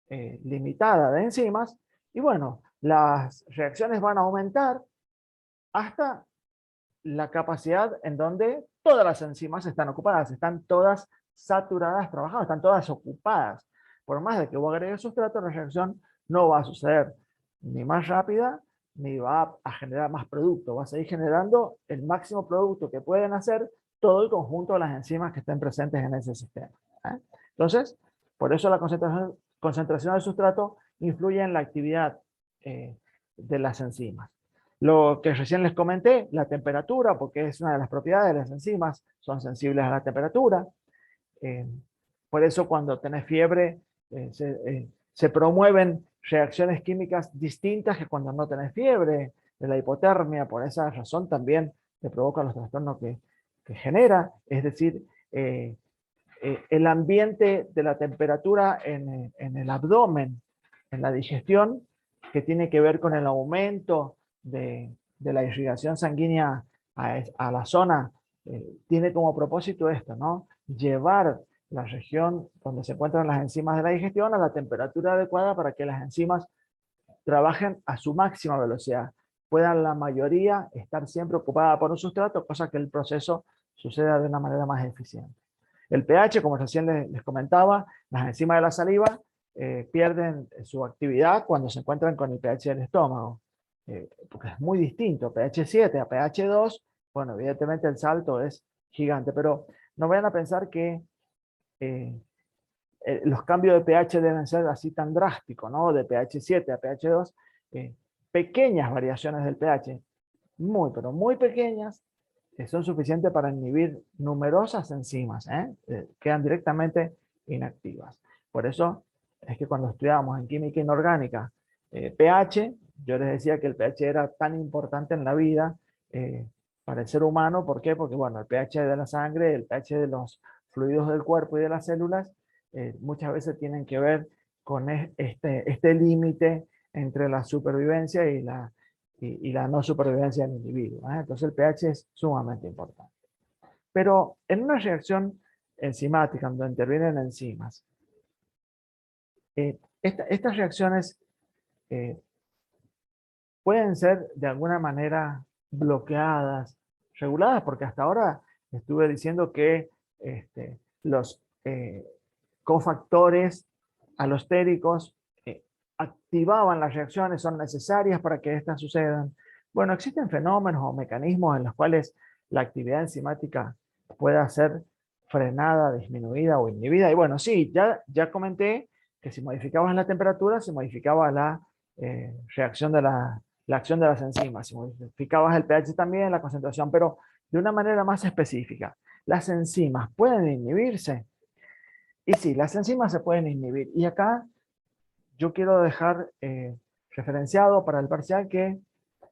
limitada de enzimas, y bueno, las reacciones van a aumentar hasta la capacidad en donde todas las enzimas están ocupadas, están todas saturadas trabajando, están todas ocupadas. Por más de que vos agregues sustrato, la reacción no va a suceder ni más rápida, ni va a generar más producto. Va a seguir generando el máximo producto que pueden hacer todo el conjunto de las enzimas que estén presentes en ese sistema. Entonces, por eso la concentración del sustrato influye en la actividad de las enzimas. Lo que recién les comenté, la temperatura, porque es una de las propiedades de las enzimas, son sensibles a la temperatura. Por eso cuando tenés fiebre, se promueven reacciones químicas distintas que cuando no tenés fiebre, de la hipotermia, por esa razón también te provoca los trastornos que genera, es decir, el ambiente de la temperatura en el abdomen, en la digestión, que tiene que ver con el aumento de la irrigación sanguínea a la zona, tiene como propósito esto, ¿no? Llevar la región donde se encuentran las enzimas de la digestión a la temperatura adecuada para que las enzimas trabajen a su máxima velocidad. Puedan la mayoría estar siempre ocupada por un sustrato, cosa que el proceso suceda de una manera más eficiente. El pH, como recién les comentaba, las enzimas de la saliva pierden su actividad cuando se encuentran con el pH del estómago, porque es muy distinto, pH 7 a pH 2, bueno, evidentemente el salto es gigante, pero no vayan a pensar que los cambios de pH deben ser así tan drásticos, ¿no? De pH 7 a pH 2, pequeñas variaciones del pH, muy, pero muy pequeñas, son suficientes para inhibir numerosas enzimas, quedan directamente inactivas. Por eso es que cuando estudiábamos en química inorgánica pH, yo les decía que el pH era tan importante en la vida para el ser humano. ¿Por qué? Porque bueno, el pH de la sangre, el pH de los fluidos del cuerpo y de las células, muchas veces tienen que ver con este límite entre la supervivencia y la no supervivencia del individuo. Entonces el pH es sumamente importante. Pero en una reacción enzimática, donde intervienen enzimas, estas reacciones pueden ser de alguna manera bloqueadas, reguladas, porque hasta ahora estuve diciendo que los cofactores alostéricos activaban las reacciones, son necesarias para que éstas sucedan. Bueno, existen fenómenos o mecanismos en los cuales la actividad enzimática pueda ser frenada, disminuida o inhibida. Y bueno, sí, ya comenté que si modificabas la temperatura, se modificaba la reacción de la acción de las enzimas. Si modificabas el pH también, la concentración, pero de una manera más específica. ¿Las enzimas pueden inhibirse? Y sí, las enzimas se pueden inhibir. Y acá yo quiero dejar referenciado para el parcial que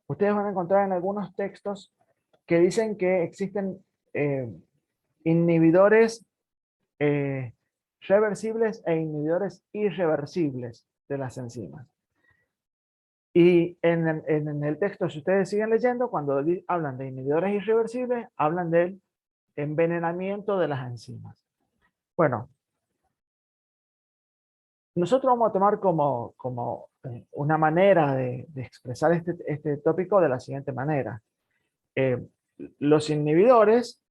ustedes van a encontrar en algunos textos que dicen que existen inhibidores reversibles e inhibidores irreversibles de las enzimas. Y en el texto, si ustedes siguen leyendo, cuando hablan de inhibidores irreversibles, hablan del envenenamiento de las enzimas. Bueno, nosotros vamos a tomar como una manera de expresar este tópico de la siguiente manera. Los inhibidores,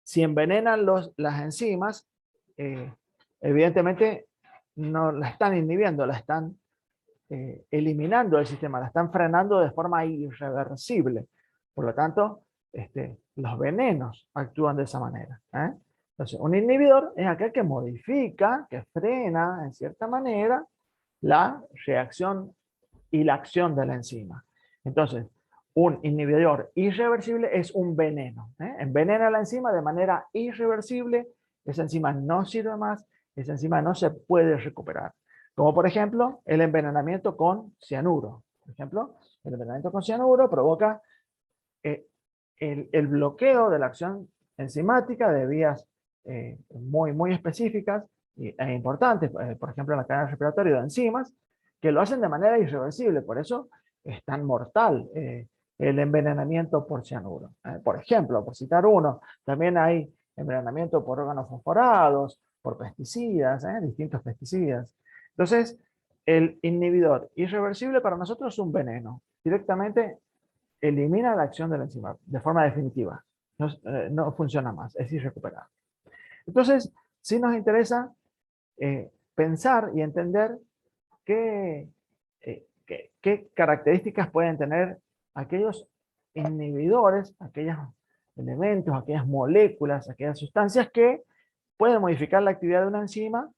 si envenenan las enzimas, evidentemente no la están inhibiendo, la están eliminando del sistema, la están frenando de forma irreversible. Por lo tanto, los venenos actúan de esa manera. Entonces, un inhibidor es aquel que modifica, que frena en cierta manera la reacción y la acción de la enzima. Entonces, un inhibidor irreversible es un veneno. Envenena la enzima de manera irreversible, esa enzima no sirve más, esa enzima no se puede recuperar. Como por ejemplo, el envenenamiento con cianuro. Por ejemplo, el envenenamiento con cianuro provoca el bloqueo de la acción enzimática de vías muy específicas e importantes, por ejemplo, en la cadena respiratoria de enzimas, que lo hacen de manera irreversible. Por eso es tan mortal el envenenamiento por cianuro. Por ejemplo, por citar uno, también hay envenenamiento por órganos fosforados, por pesticidas, distintos pesticidas. Entonces, el inhibidor irreversible para nosotros es un veneno. Directamente elimina la acción de la enzima de forma definitiva. No funciona más, es irrecuperable. Entonces, sí nos interesa pensar y entender qué características pueden tener aquellos inhibidores, aquellos elementos, aquellas moléculas, aquellas sustancias que pueden modificar la actividad de una enzima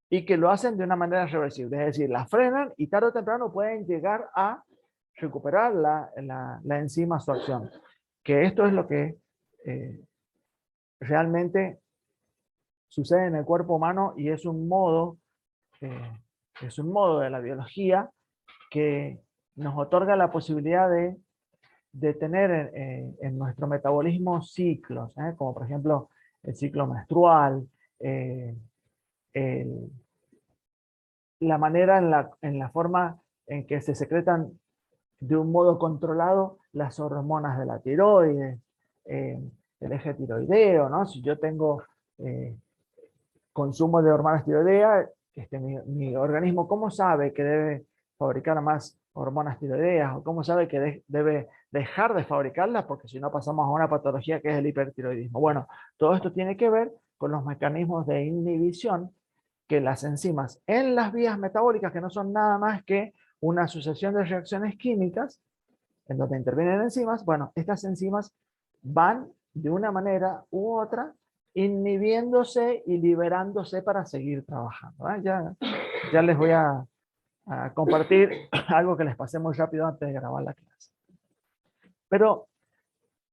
y que lo hacen de una manera reversible. Es decir, la frenan y tarde o temprano pueden llegar a recuperar la enzima su acción. Que esto es lo que realmente sucede en el cuerpo humano y es un modo de la biología que nos otorga la posibilidad de tener en nuestro metabolismo ciclos, como por ejemplo el ciclo menstrual, la manera en la forma en que se secretan de un modo controlado las hormonas de la tiroides, el eje tiroideo, ¿no? Si yo tengo consumo de hormonas tiroideas, mi organismo, ¿cómo sabe que debe fabricar más hormonas tiroideas? ¿O cómo sabe que debe dejar de fabricarlas? Porque si no pasamos a una patología que es el hipertiroidismo. Bueno, todo esto tiene que ver con los mecanismos de inhibición que las enzimas en las vías metabólicas, que no son nada más que una sucesión de reacciones químicas en donde intervienen enzimas, bueno, estas enzimas van de una manera u otra inhibiéndose y liberándose para seguir trabajando. Ya les voy a compartir algo que les pasé muy rápido antes de grabar la clase. Pero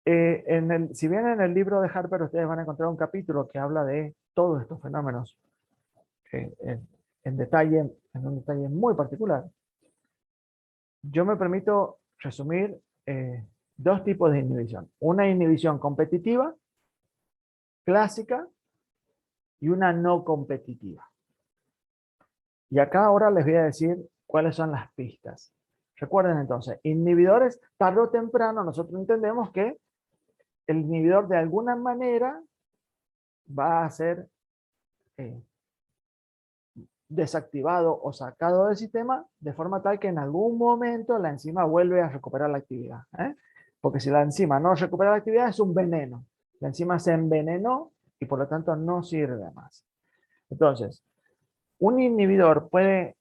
si bien en el libro de Harper ustedes van a encontrar un capítulo que habla de todos estos fenómenos en detalle, en un detalle muy particular, yo me permito resumir dos tipos de inhibición. Una inhibición competitiva, clásica, y una no competitiva. Y acá ahora les voy a decir cuáles son las pistas. Recuerden entonces, inhibidores, tarde o temprano nosotros entendemos que el inhibidor de alguna manera va a ser desactivado o sacado del sistema de forma tal que en algún momento la enzima vuelve a recuperar la actividad. Porque si la enzima no recupera la actividad es un veneno. La enzima se envenenó y por lo tanto no sirve más. Entonces, un inhibidor puede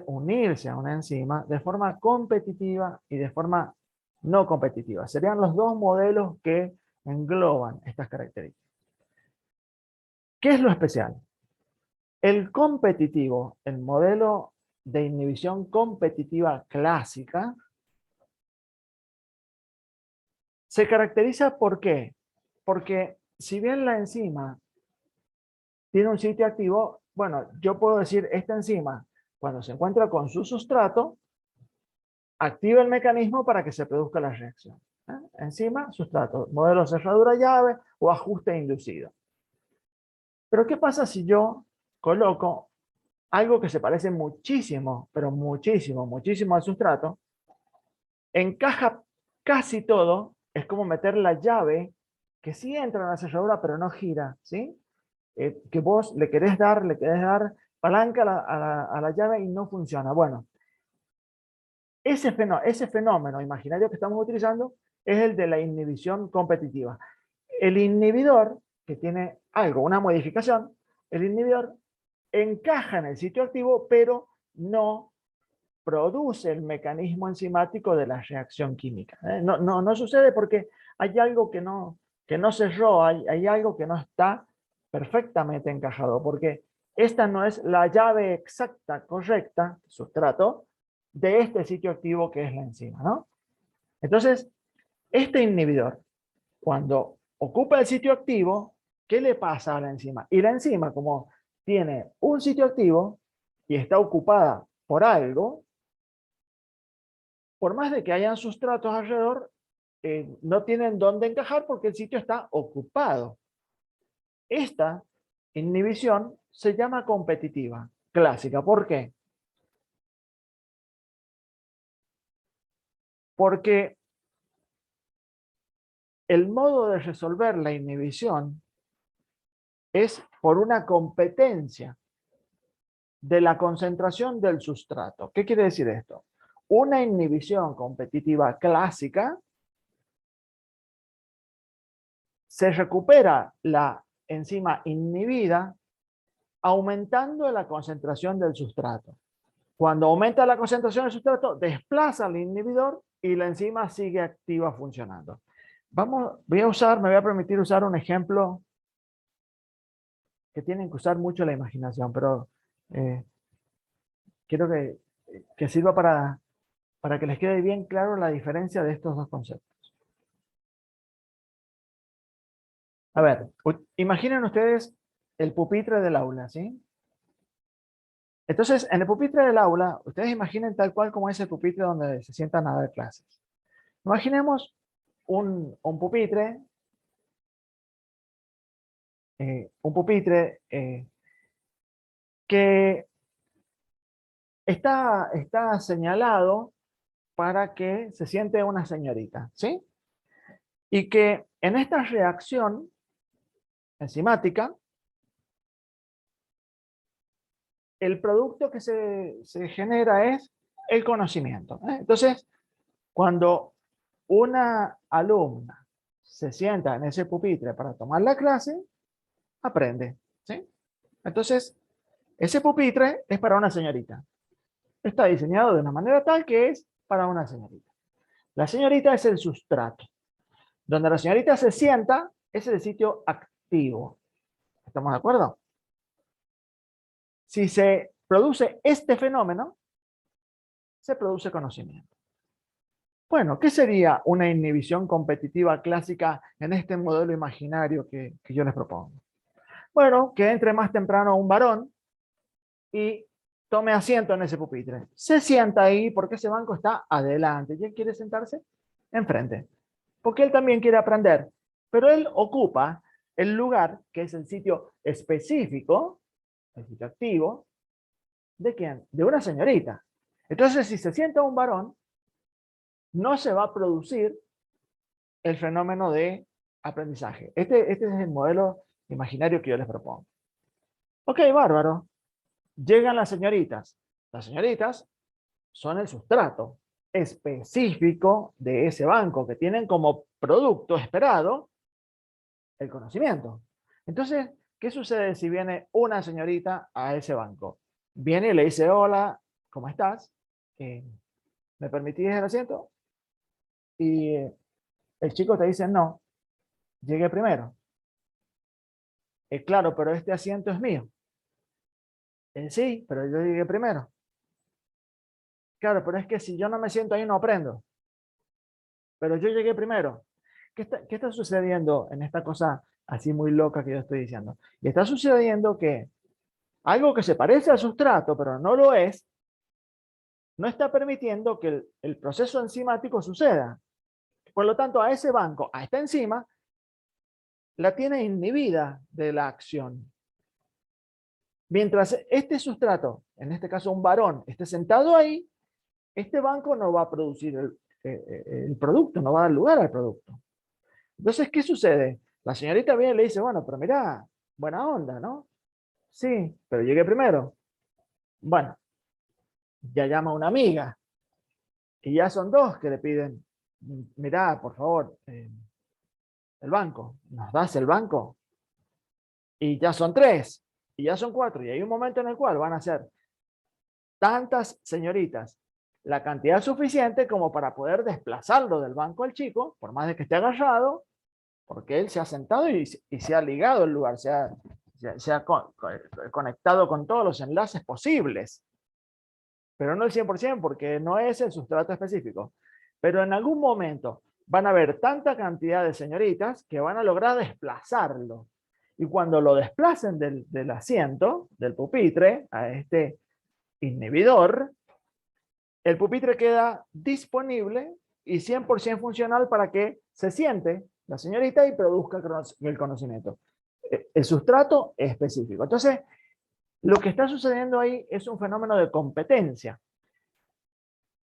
unirse a una enzima de forma competitiva y de forma no competitiva. Serían los dos modelos que engloban estas características. ¿Qué es lo especial? El competitivo, el modelo de inhibición competitiva clásica, se caracteriza ¿por qué? Porque si bien la enzima tiene un sitio activo, bueno, yo puedo decir esta enzima, cuando se encuentra con su sustrato, activa el mecanismo para que se produzca la reacción. Enzima, sustrato, modelo cerradura llave o ajuste inducido. Pero ¿qué pasa si yo coloco algo que se parece muchísimo, pero muchísimo al sustrato? Encaja casi todo, es como meter la llave que sí entra en la cerradura pero no gira, ¿sí? Que vos le querés dar palanca a la llave y no funciona. Bueno, ese fenómeno imaginario que estamos utilizando es el de la inhibición competitiva. El inhibidor, que tiene algo, una modificación, el inhibidor encaja en el sitio activo, pero no produce el mecanismo enzimático de la reacción química. No sucede porque hay algo que no cerró, hay algo que no está perfectamente encajado, porque esta no es la llave exacta, correcta, sustrato, de este sitio activo que es la enzima, ¿no? Entonces, este inhibidor, cuando ocupa el sitio activo, ¿qué le pasa a la enzima? Y la enzima, como tiene un sitio activo y está ocupada por algo, por más de que hayan sustratos alrededor, no tienen dónde encajar porque el sitio está ocupado. Esta inhibición se llama competitiva, clásica. ¿Por qué? Porque el modo de resolver la inhibición es por una competencia de la concentración del sustrato. ¿Qué quiere decir esto? Una inhibición competitiva clásica se recupera la enzima inhibida aumentando la concentración del sustrato. Cuando aumenta la concentración del sustrato, desplaza al inhibidor y la enzima sigue activa funcionando. Me voy a permitir usar un ejemplo que tienen que usar mucho la imaginación, pero eh, quiero que sirva para que les quede bien claro la diferencia de estos dos conceptos. A ver, imaginen ustedes el pupitre del aula, ¿sí? Entonces, en el pupitre del aula, ustedes imaginen tal cual como es el pupitre donde se sientan a dar clases. Imaginemos un pupitre, que está señalado para que se siente una señorita, ¿sí? Y que en esta reacción enzimática, el producto que se genera es el conocimiento, ¿eh? Entonces, cuando una alumna se sienta en ese pupitre para tomar la clase, aprende, ¿sí? Entonces, ese pupitre es para una señorita. Está diseñado de una manera tal que es para una señorita. La señorita es el sustrato. Donde la señorita se sienta es el sitio activo. ¿Estamos de acuerdo? Si se produce este fenómeno, se produce conocimiento. Bueno, ¿qué sería una inhibición competitiva clásica en este modelo imaginario que yo les propongo? Bueno, que entre más temprano un varón y tome asiento en ese pupitre. Se sienta ahí porque ese banco está adelante. ¿Y él quiere sentarse? Enfrente. Porque él también quiere aprender. Pero él ocupa el lugar que es el sitio específico, el sitio activo, ¿de quién? De una señorita. Entonces, si se sienta un varón, no se va a producir el fenómeno de aprendizaje. Este es el modelo imaginario que yo les propongo. Ok, bárbaro. Llegan las señoritas. Las señoritas son el sustrato específico de ese banco que tienen como producto esperado el conocimiento. Entonces, ¿qué sucede si viene una señorita a ese banco? Viene y le dice, hola, ¿cómo estás? ¿Me permitís el asiento? Y el chico te dice, no, llegué primero. Claro, pero este asiento es mío. Sí, pero yo llegué primero. Claro, pero es que si yo no me siento ahí no aprendo. Pero yo llegué primero. ¿Qué está sucediendo en esta cosa así muy loca que yo estoy diciendo? Y está sucediendo que algo que se parece al sustrato, pero no lo es, no está permitiendo que el proceso enzimático suceda. Por lo tanto, a ese banco, a esta enzima, la tiene inhibida de la acción. Mientras este sustrato, en este caso un varón, esté sentado ahí, este banco no va a producir el producto, no va a dar lugar al producto. Entonces, ¿qué sucede? La señorita viene y le dice, bueno, pero mira, buena onda, ¿no? Sí, pero llegué primero. Bueno, ya llama a una amiga y ya son dos que le piden, mirá, por favor, el banco, ¿nos das el banco? Y ya son tres, y ya son cuatro, y hay un momento en el cual van a ser tantas señoritas, la cantidad suficiente como para poder desplazarlo del banco al chico, por más de que esté agarrado, porque él se ha sentado y se ha ligado el lugar, se ha conectado con todos los enlaces posibles. pero no el 100% porque no es el sustrato específico. Pero en algún momento van a haber tanta cantidad de señoritas que van a lograr desplazarlo. Y cuando lo desplacen del asiento, del pupitre, a este inhibidor, el pupitre queda disponible y 100% funcional para que se siente la señorita y produzca el conocimiento. El sustrato específico. Entonces, lo que está sucediendo ahí es un fenómeno de competencia.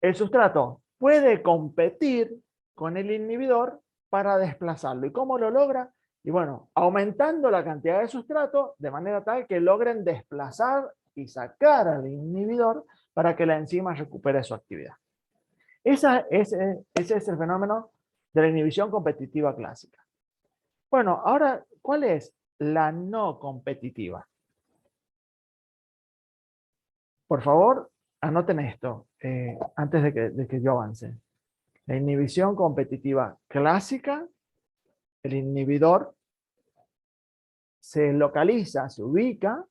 El sustrato puede competir con el inhibidor para desplazarlo. ¿Y cómo lo logra? Y bueno, aumentando la cantidad de sustrato de manera tal que logren desplazar y sacar al inhibidor para que la enzima recupere su actividad. Ese es el fenómeno de la inhibición competitiva clásica. Bueno, ahora, ¿cuál es la no competitiva? Por favor, anoten esto antes de que yo avance. La inhibición competitiva clásica, el inhibidor se localiza, se ubica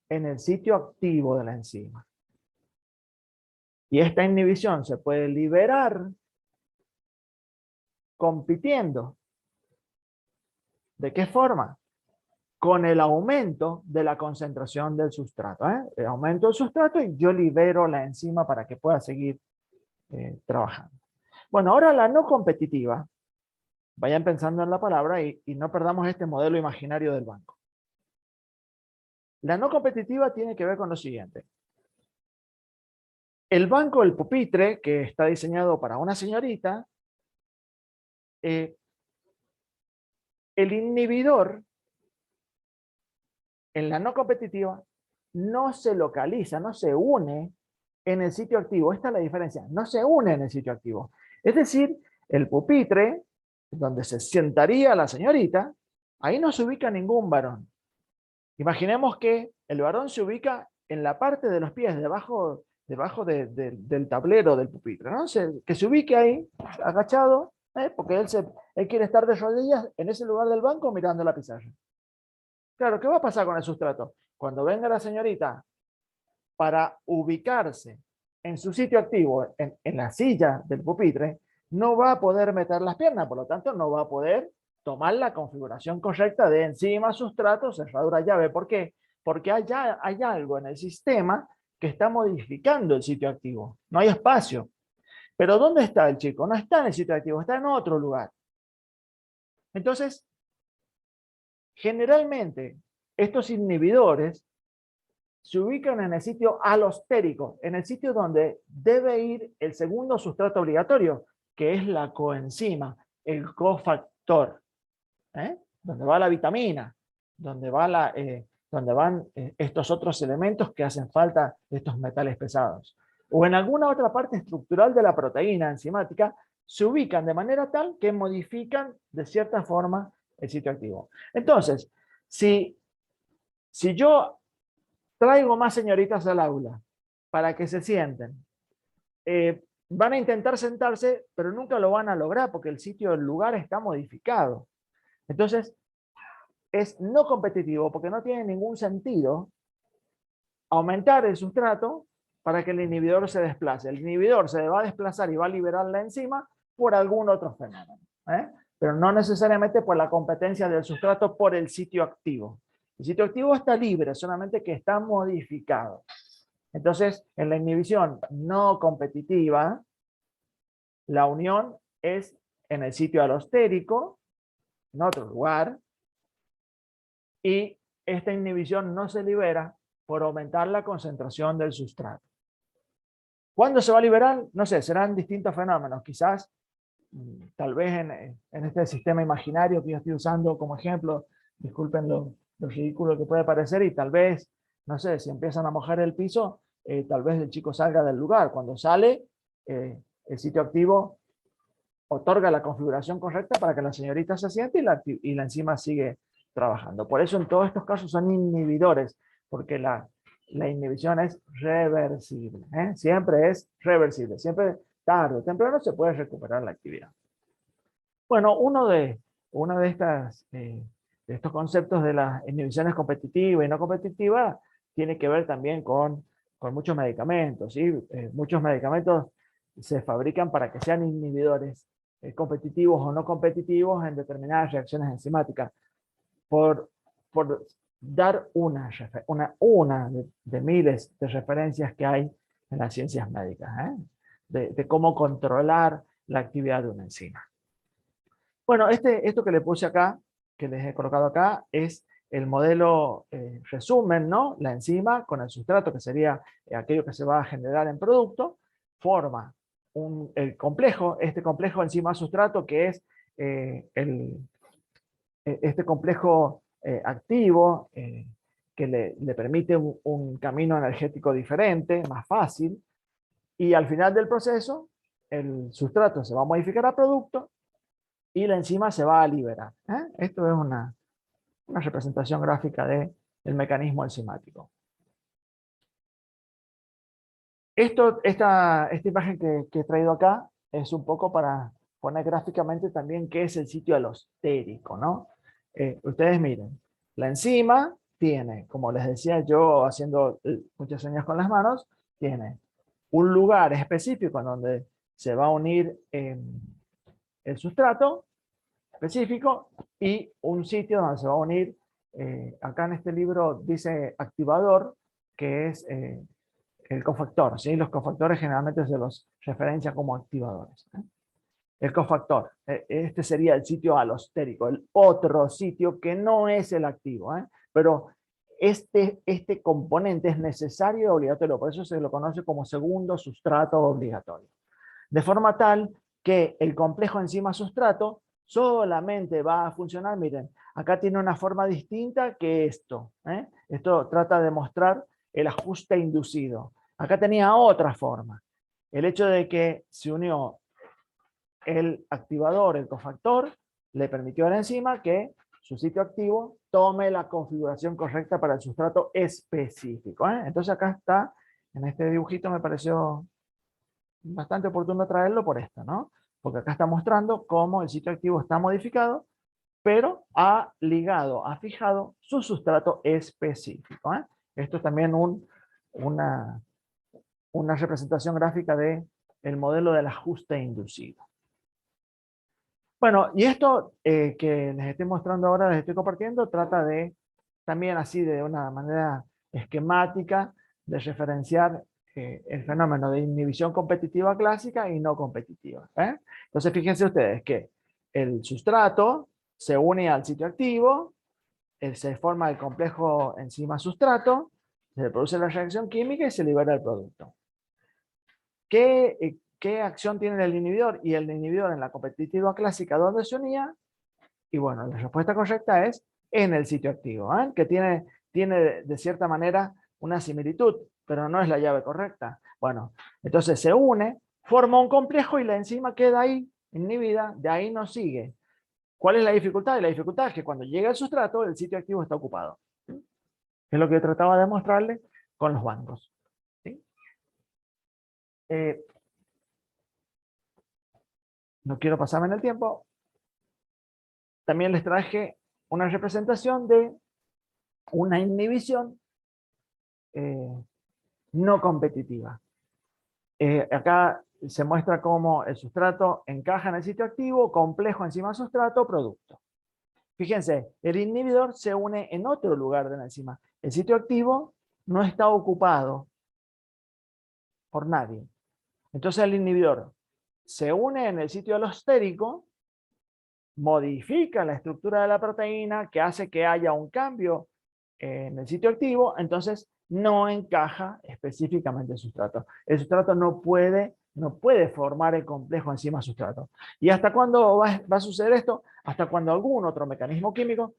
en el sitio activo de la enzima. Y esta inhibición se puede liberar compitiendo. ¿De qué forma? Con el aumento de la concentración del sustrato. El aumento del sustrato y yo libero la enzima para que pueda seguir trabajando. Bueno, ahora la no competitiva. Vayan pensando en la palabra y no perdamos este modelo imaginario del banco. La no competitiva tiene que ver con lo siguiente. El banco, el pupitre, que está diseñado para una señorita, el inhibidor en la no competitiva no se localiza, no se une en el sitio activo. Esta es la diferencia, no se une en el sitio activo. Es decir, el pupitre, donde se sentaría la señorita, ahí no se ubica ningún varón. Imaginemos que el varón se ubica en la parte de los pies, debajo del tablero del pupitre, ¿no? Que se ubique ahí, agachado, porque él quiere estar de rodillas en ese lugar del banco mirando la pizarra. Claro, ¿qué va a pasar con el sustrato? Cuando venga la señorita para ubicarse en su sitio activo, en la silla del pupitre, no va a poder meter las piernas, por lo tanto no va a poder tomar la configuración correcta de enzima, sustrato, cerradura, llave. ¿Por qué? Porque hay algo en el sistema que está modificando el sitio activo. No hay espacio. Pero ¿dónde está el chico? No está en el sitio activo, está en otro lugar. Entonces, generalmente, estos inhibidores se ubican en el sitio alostérico, en el sitio donde debe ir el segundo sustrato obligatorio, que es la coenzima, el cofactor, donde va la vitamina, donde van estos otros elementos que hacen falta de estos metales pesados. O en alguna otra parte estructural de la proteína enzimática, se ubican de manera tal que modifican de cierta forma el sitio activo. Entonces, si yo traigo más señoritas al aula para que se sienten, van a intentar sentarse, pero nunca lo van a lograr porque el sitio del lugar está modificado. Entonces, es no competitivo porque no tiene ningún sentido aumentar el sustrato para que el inhibidor se desplace. El inhibidor se va a desplazar y va a liberar la enzima por algún otro fenómeno, pero no necesariamente por la competencia del sustrato por el sitio activo. El sitio activo está libre, solamente que está modificado. Entonces, en la inhibición no competitiva, la unión es en el sitio alostérico, en otro lugar, y esta inhibición no se libera por aumentar la concentración del sustrato. ¿Cuándo se va a liberar? No sé, serán distintos fenómenos. Quizás, tal vez en este sistema imaginario que yo estoy usando como ejemplo, disculpen lo ridículo que puede parecer, y tal vez, no sé, si empiezan a mojar el piso, tal vez el chico salga del lugar. Cuando sale, el sitio activo otorga la configuración correcta para que la señorita se siente y la enzima sigue trabajando. Por eso en todos estos casos son inhibidores, porque la inhibición es reversible. Siempre es reversible. Siempre tarde o temprano se puede recuperar la actividad. Bueno, uno de estos conceptos de las inhibiciones competitivas y no competitivas tiene que ver también con con muchos medicamentos, ¿sí? Muchos medicamentos se fabrican para que sean inhibidores competitivos o no competitivos en determinadas reacciones enzimáticas. Por dar una de miles de referencias que hay en las ciencias médicas, de cómo controlar la actividad de una enzima. Bueno, esto que le puse acá, que les he colocado acá, es el modelo resumen, ¿no? La enzima con el sustrato, que sería aquello que se va a generar en producto, forma el complejo, este complejo enzima-sustrato, que es este complejo activo que le permite un camino energético diferente, más fácil, y al final del proceso, el sustrato se va a modificar a producto y la enzima se va a liberar. Esto es una representación gráfica del mecanismo enzimático. Esta imagen que he traído acá es un poco para poner gráficamente también qué es el sitio alostérico, ¿no? Ustedes miren, la enzima tiene, como les decía yo haciendo muchas señas con las manos, tiene un lugar específico en donde se va a unir el sustrato específico y un sitio donde se va a unir, acá en este libro dice activador, que es el cofactor, ¿sí? Los cofactores generalmente se los referencia como activadores. El cofactor, este sería el sitio alostérico, el otro sitio que no es el activo, pero este componente es necesario y obligatorio, por eso se lo conoce como segundo sustrato obligatorio. De forma tal que el complejo enzima-sustrato solamente va a funcionar, miren, acá tiene una forma distinta que esto. Esto trata de mostrar el ajuste inducido. Acá tenía otra forma. El hecho de que se unió el activador, el cofactor, le permitió a la enzima que su sitio activo tome la configuración correcta para el sustrato específico. Entonces acá está, en este dibujito me pareció bastante oportuno traerlo por esto, ¿no? Porque acá está mostrando cómo el sitio activo está modificado, pero ha ligado, ha fijado su sustrato específico. Esto es también una representación gráfica del modelo del ajuste inducido. Bueno, y esto que les estoy mostrando ahora, les estoy compartiendo, trata de, también así de una manera esquemática, de referenciar el fenómeno de inhibición competitiva clásica y no competitiva. Entonces, fíjense ustedes que el sustrato se une al sitio activo, se forma el complejo enzima-sustrato, se produce la reacción química y se libera el producto. ¿Qué acción tiene el inhibidor? Y el inhibidor en la competitiva clásica, ¿dónde se unía? Y bueno, la respuesta correcta es en el sitio activo, que tiene de cierta manera una similitud, pero no es la llave correcta. Bueno, entonces se une, forma un complejo y la enzima queda ahí, inhibida, de ahí no sigue. ¿Cuál es la dificultad? Y la dificultad es que cuando llega el sustrato, el sitio activo está ocupado. Es lo que yo trataba de mostrarle con los bancos. ¿Sí? No quiero pasarme en el tiempo. También les traje una representación de una inhibición no competitiva. Acá se muestra cómo el sustrato encaja en el sitio activo, complejo enzima sustrato, producto. Fíjense, el inhibidor se une en otro lugar de la enzima. El sitio activo no está ocupado por nadie. Entonces el inhibidor se une en el sitio alostérico, modifica la estructura de la proteína que hace que haya un cambio en el sitio activo, entonces no encaja específicamente el sustrato. El sustrato no puede formar el complejo enzima-sustrato. ¿Y hasta cuándo va a suceder esto? Hasta cuando algún otro mecanismo químico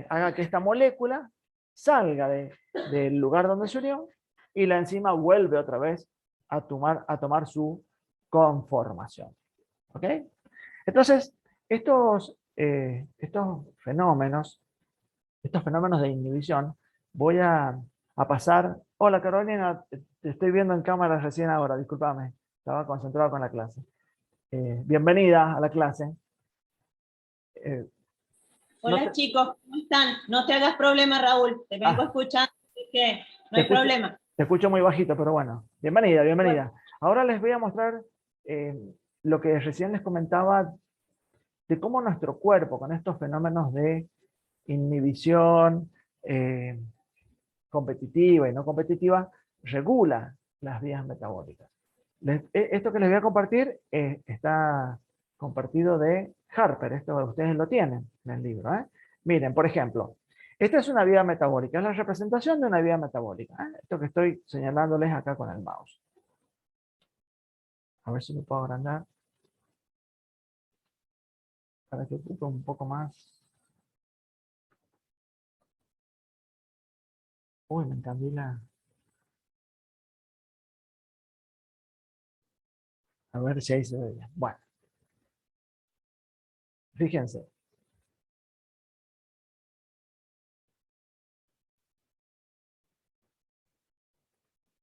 haga que esta molécula salga del lugar donde se unió y la enzima vuelve otra vez a tomar su conformación. ¿Ok? Entonces, estos fenómenos de inhibición, voy a pasar. Hola Carolina, te estoy viendo en cámara recién ahora, discúlpame, estaba concentrado con la clase. Bienvenida a la clase. Hola chicos, ¿cómo están? No te hagas problema, Raúl, te vengo escuchando, así que no hay problema. Te escucho muy bajito, pero bueno. Bienvenida, bienvenida. Ahora les voy a mostrar eh, lo que recién les comentaba de cómo nuestro cuerpo, con estos fenómenos de inhibición eh, competitiva y no competitiva, regula las vías metabólicas. Esto que les voy a compartir está compartido de Harper, esto ustedes lo tienen en el libro. Miren, por ejemplo, esta es una vía metabólica, es la representación de una vía metabólica. Esto que estoy señalándoles acá con el mouse. A ver si me puedo agrandar para que ocupe un poco más. Uy, me encandila. A ver si ahí se ve bien. Bueno, fíjense.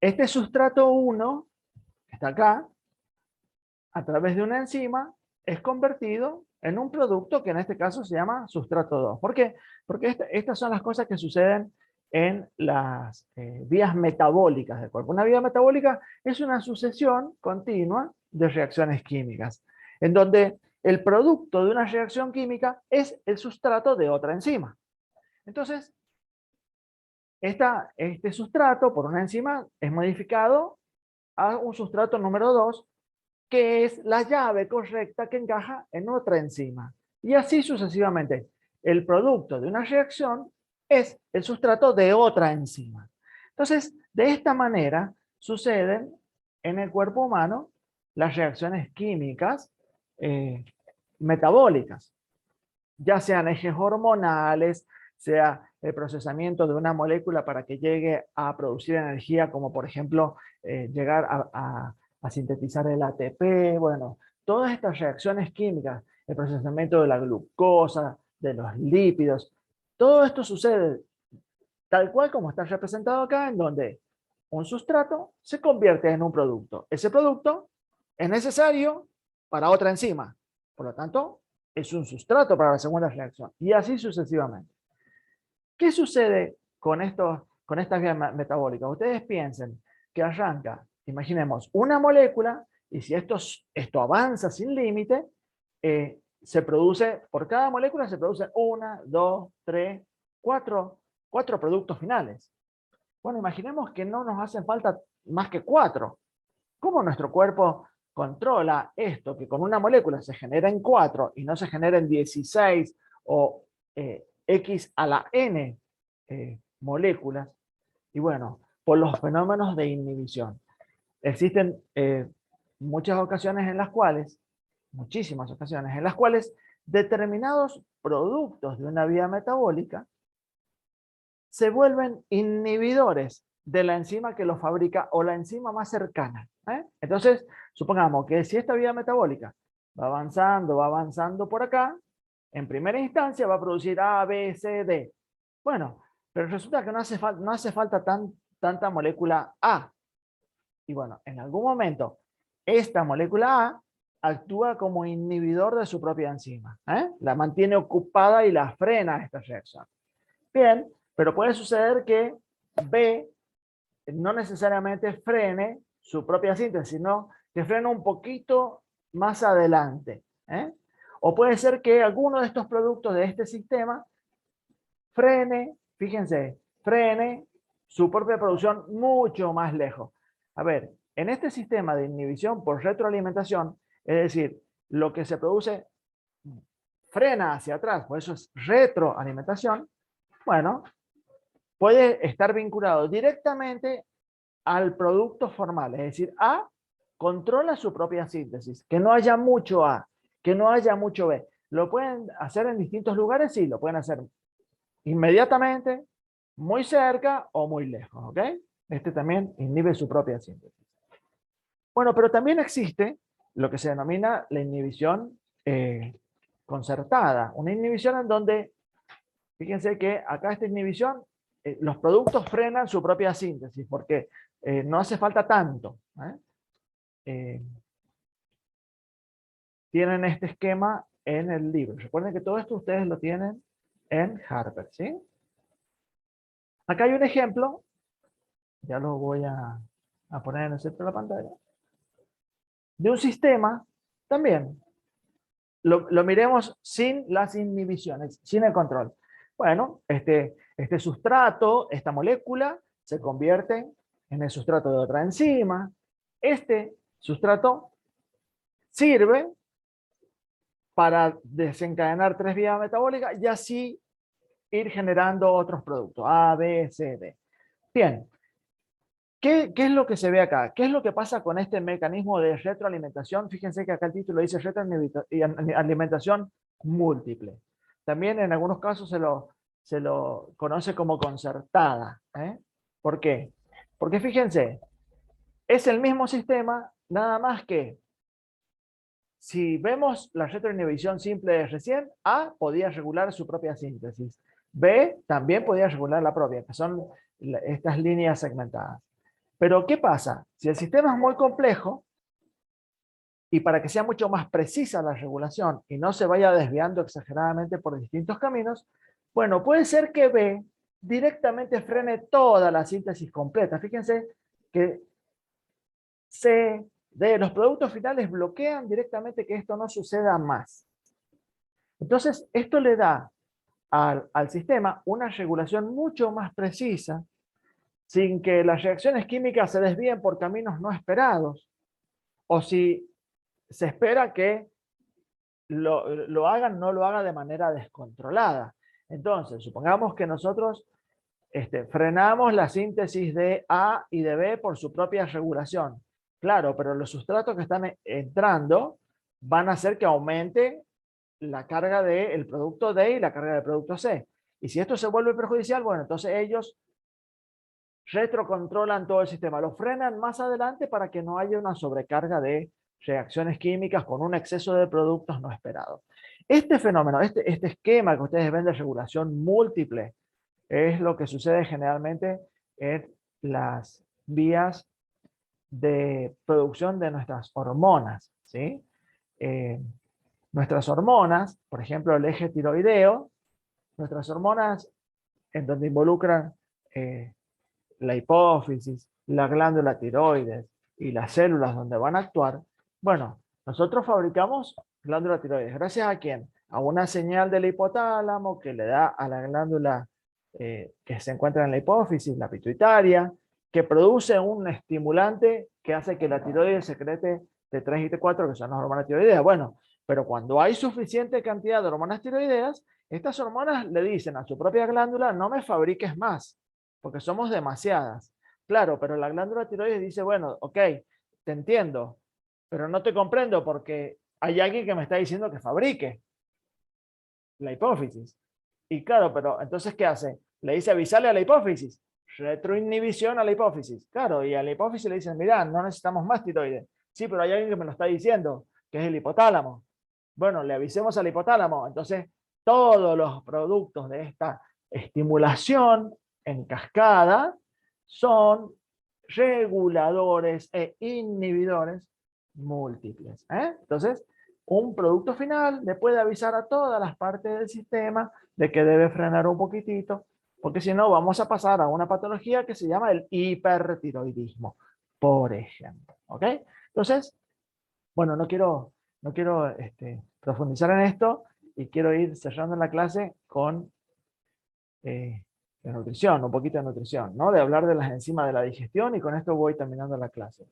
Este sustrato 1, que está acá, a través de una enzima, es convertido en un producto que en este caso se llama sustrato 2. ¿Por qué? Porque estas son las cosas que suceden en las vías metabólicas del cuerpo. Una vía metabólica es una sucesión continua de reacciones químicas, en donde el producto de una reacción química es el sustrato de otra enzima. Entonces, este sustrato por una enzima es modificado a un sustrato número 2, que es la llave correcta que encaja en otra enzima. Y así sucesivamente. El producto de una reacción es el sustrato de otra enzima. Entonces, de esta manera suceden en el cuerpo humano las reacciones químicas metabólicas, ya sean ejes hormonales, sea el procesamiento de una molécula para que llegue a producir energía, como por ejemplo llegar a sintetizar el ATP, bueno, todas estas reacciones químicas, el procesamiento de la glucosa, de los lípidos, todo esto sucede tal cual como está representado acá, en donde un sustrato se convierte en un producto. Ese producto es necesario para otra enzima. Por lo tanto, es un sustrato para la segunda reacción. Y así sucesivamente. ¿Qué sucede con estas vías metabólicas? Ustedes piensen que arranca, imaginemos, una molécula, y si esto avanza sin límite, se produce, por cada molécula se producen una, dos, tres, cuatro productos finales. Bueno, imaginemos que no nos hacen falta más que 4. ¿Cómo nuestro cuerpo controla esto, que con una molécula se genera en 4 y no se genera en 16 o X a la N moléculas? Y bueno, por los fenómenos de inhibición. Existen muchas ocasiones en las cuales, muchísimas ocasiones en las cuales determinados productos de una vía metabólica se vuelven inhibidores de la enzima que lo fabrica o la enzima más cercana. Entonces, supongamos que si esta vía metabólica va avanzando por acá, en primera instancia va a producir A, B, C, D. Bueno, pero resulta que no hace falta tanta molécula A. Y bueno, en algún momento, esta molécula A actúa como inhibidor de su propia enzima. La mantiene ocupada y la frena esta reacción. Bien, pero puede suceder que B no necesariamente frene su propia síntesis, sino que frene un poquito más adelante. O puede ser que alguno de estos productos de este sistema frene, fíjense, frene su propia producción mucho más lejos. A ver, en este sistema de inhibición por retroalimentación, es decir, lo que se produce frena hacia atrás, por eso es retroalimentación, bueno, puede estar vinculado directamente al producto formal, es decir, A controla su propia síntesis, que no haya mucho A, que no haya mucho B. ¿Lo pueden hacer en distintos lugares? Sí, lo pueden hacer inmediatamente, muy cerca o muy lejos, ¿ok? Este también inhibe su propia síntesis. Bueno, pero también existe lo que se denomina la inhibición concertada, una inhibición en donde, fíjense que acá esta inhibición, los productos frenan su propia síntesis, porque no hace falta tanto. Tienen este esquema en el libro. Recuerden que todo esto ustedes lo tienen en Harper, ¿sí? Acá hay un ejemplo ya lo voy a poner en el centro de la pantalla, de un sistema también. Lo miremos sin las inhibiciones, sin el control. Bueno, este sustrato, esta molécula, se convierte en el sustrato de otra enzima. Este sustrato sirve para desencadenar 3 vías metabólicas y así ir generando otros productos, A, B, C, D. Bien, ¿qué es lo que se ve acá? ¿Qué es lo que pasa con este mecanismo de retroalimentación? Fíjense que acá el título dice retroalimentación múltiple. También en algunos casos se lo conoce como concertada. ¿Por qué? Porque fíjense, es el mismo sistema, nada más que si vemos la retroinhibición simple de recién, A podía regular su propia síntesis. B también podía regular la propia, que son estas líneas segmentadas. Pero ¿qué pasa? Si el sistema es muy complejo, y para que sea mucho más precisa la regulación y no se vaya desviando exageradamente por distintos caminos, bueno, puede ser que B directamente frene toda la síntesis completa. Fíjense que C, D, los productos finales bloquean directamente que esto no suceda más. Entonces, esto le da al sistema una regulación mucho más precisa, sin que las reacciones químicas se desvíen por caminos no esperados, o si se espera que lo hagan, no lo haga de manera descontrolada. Entonces, supongamos que nosotros frenamos la síntesis de A y de B por su propia regulación. Claro, pero los sustratos que están entrando van a hacer que aumente la carga del producto D y la carga del producto C. Y si esto se vuelve perjudicial, bueno, entonces ellos retrocontrolan todo el sistema, lo frenan más adelante para que no haya una sobrecarga de reacciones químicas con un exceso de productos no esperados. Este fenómeno, este esquema que ustedes ven de regulación múltiple, es lo que sucede generalmente en las vías de producción de nuestras hormonas, ¿sí? Nuestras hormonas, por ejemplo, el eje tiroideo, nuestras hormonas en donde involucran la hipófisis, la glándula tiroides y las células donde van a actuar, bueno, nosotros fabricamos glándula tiroides. ¿Gracias a quién? A una señal del hipotálamo que le da a la glándula que se encuentra en la hipófisis, la pituitaria, que produce un estimulante que hace que la tiroides secrete T3 y T4, que son las hormonas tiroideas. Bueno, pero cuando hay suficiente cantidad de hormonas tiroideas, estas hormonas le dicen a su propia glándula, no me fabriques más, porque somos demasiadas. Claro, pero la glándula tiroides dice, bueno, ok, te entiendo, pero no te comprendo porque hay alguien que me está diciendo que fabrique la hipófisis. Y claro, pero entonces, ¿qué hace? Le dice avisarle a la hipófisis, retroinhibición a la hipófisis. Claro, y a la hipófisis le dicen, mira, no necesitamos más tiroides. Sí, pero hay alguien que me lo está diciendo, que es el hipotálamo. Bueno, le avisemos al hipotálamo. Entonces, todos los productos de esta estimulación en cascada son reguladores e inhibidores múltiples. Entonces, un producto final le puede avisar a todas las partes del sistema de que debe frenar un poquitito, porque si no vamos a pasar a una patología que se llama el hipertiroidismo, por ejemplo. ¿Ok? Entonces, bueno, no quiero profundizar en esto y quiero ir cerrando la clase con de nutrición, un poquito de nutrición, ¿no? De hablar de las enzimas de la digestión y con esto voy terminando la clase.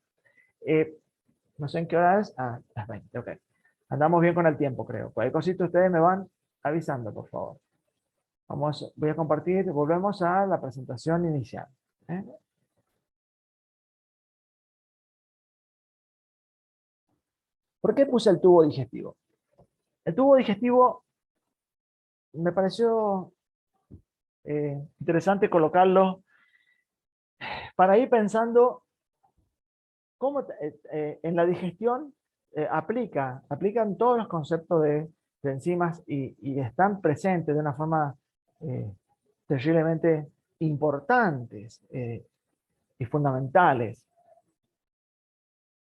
No sé en qué hora es. Ah, las 20, ok. Andamos bien con el tiempo, creo. Cualquier cosita ustedes me van avisando, por favor. Voy a compartir, volvemos a la presentación inicial. ¿eh? ¿Por qué puse el tubo digestivo? El tubo digestivo me pareció interesante colocarlo para ir pensando cómo en la digestión aplican todos los conceptos de enzimas y están presentes de una forma terriblemente importantes y fundamentales.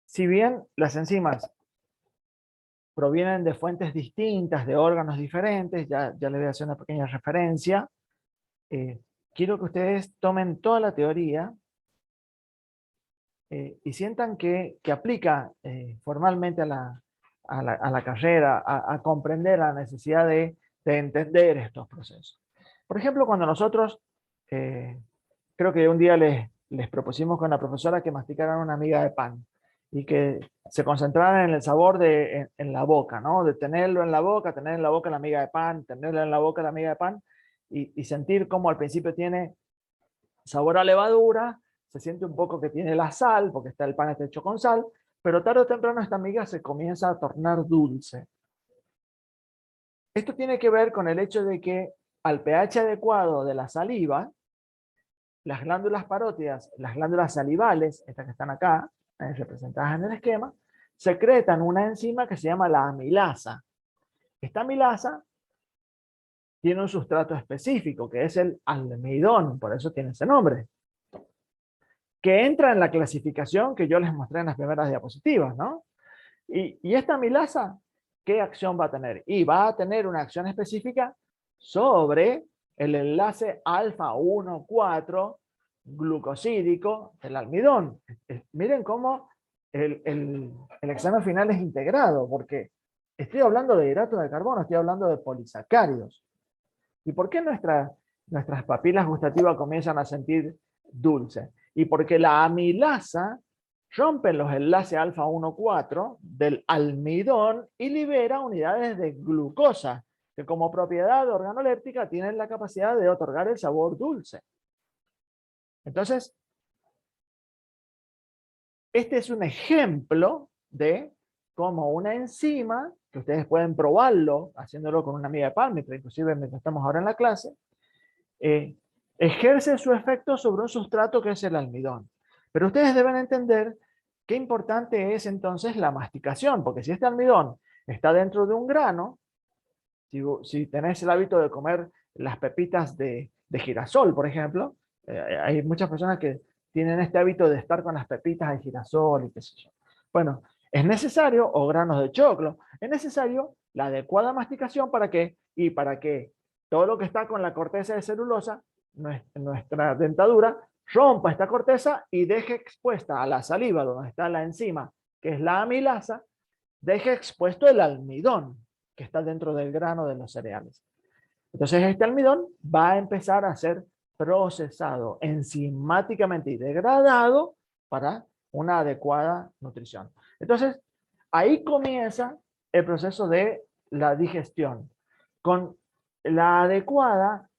Si bien las enzimas provienen de fuentes distintas, de órganos diferentes, ya les voy a hacer una pequeña referencia, quiero que ustedes tomen toda la teoría y sientan que aplica formalmente a la carrera, a comprender la necesidad de entender estos procesos. Por ejemplo, cuando nosotros, creo que un día les propusimos con la profesora que masticaran una miga de pan y que se concentraran en el sabor en la boca, ¿no? De tenerlo en la boca, tener en la boca la miga de pan, tenerla en la boca la miga de pan y sentir cómo al principio tiene sabor a levadura, se siente un poco que tiene la sal, porque el pan está hecho con sal, pero tarde o temprano esta miga se comienza a tornar dulce. Esto tiene que ver con el hecho de que al pH adecuado de la saliva, las glándulas parótidas, las glándulas salivales, estas que están acá, representadas en el esquema, secretan una enzima que se llama la amilasa. Esta amilasa tiene un sustrato específico, que es el almidón, por eso tiene ese nombre, que entra en la clasificación que yo les mostré en las primeras diapositivas, ¿no? Y esta amilasa, ¿qué acción va a tener? Y va a tener una acción específica sobre el enlace alfa 1,4 glucosídico del almidón. Miren cómo el examen final es integrado, porque estoy hablando de hidratos de carbono, estoy hablando de polisacáridos. ¿Y por qué nuestras papilas gustativas comienzan a sentir dulce? Y porque la amilasa rompe los enlaces alfa 1,4 del almidón y libera unidades de glucosa, que como propiedad organoléptica tienen la capacidad de otorgar el sabor dulce. Entonces, este es un ejemplo de cómo una enzima, que ustedes pueden probarlo haciéndolo con una amiga de pan, inclusive mientras estamos ahora en la clase, ejerce su efecto sobre un sustrato que es el almidón. Pero ustedes deben entender qué importante es entonces la masticación, porque si este almidón está dentro de un grano, si tenés el hábito de comer las pepitas de girasol, por ejemplo, hay muchas personas que tienen este hábito de estar con las pepitas de girasol y qué sé yo. Bueno, es necesario, o granos de choclo, es necesario la adecuada masticación para que todo lo que está con la corteza de celulosa, nuestra dentadura, rompa esta corteza y deje expuesta a la saliva, donde está la enzima, que es la amilasa, deje expuesto el almidón que está dentro del grano de los cereales. Entonces este almidón va a empezar a ser procesado enzimáticamente y degradado para una adecuada nutrición. Entonces, ahí comienza el proceso de la digestión, con la adecuada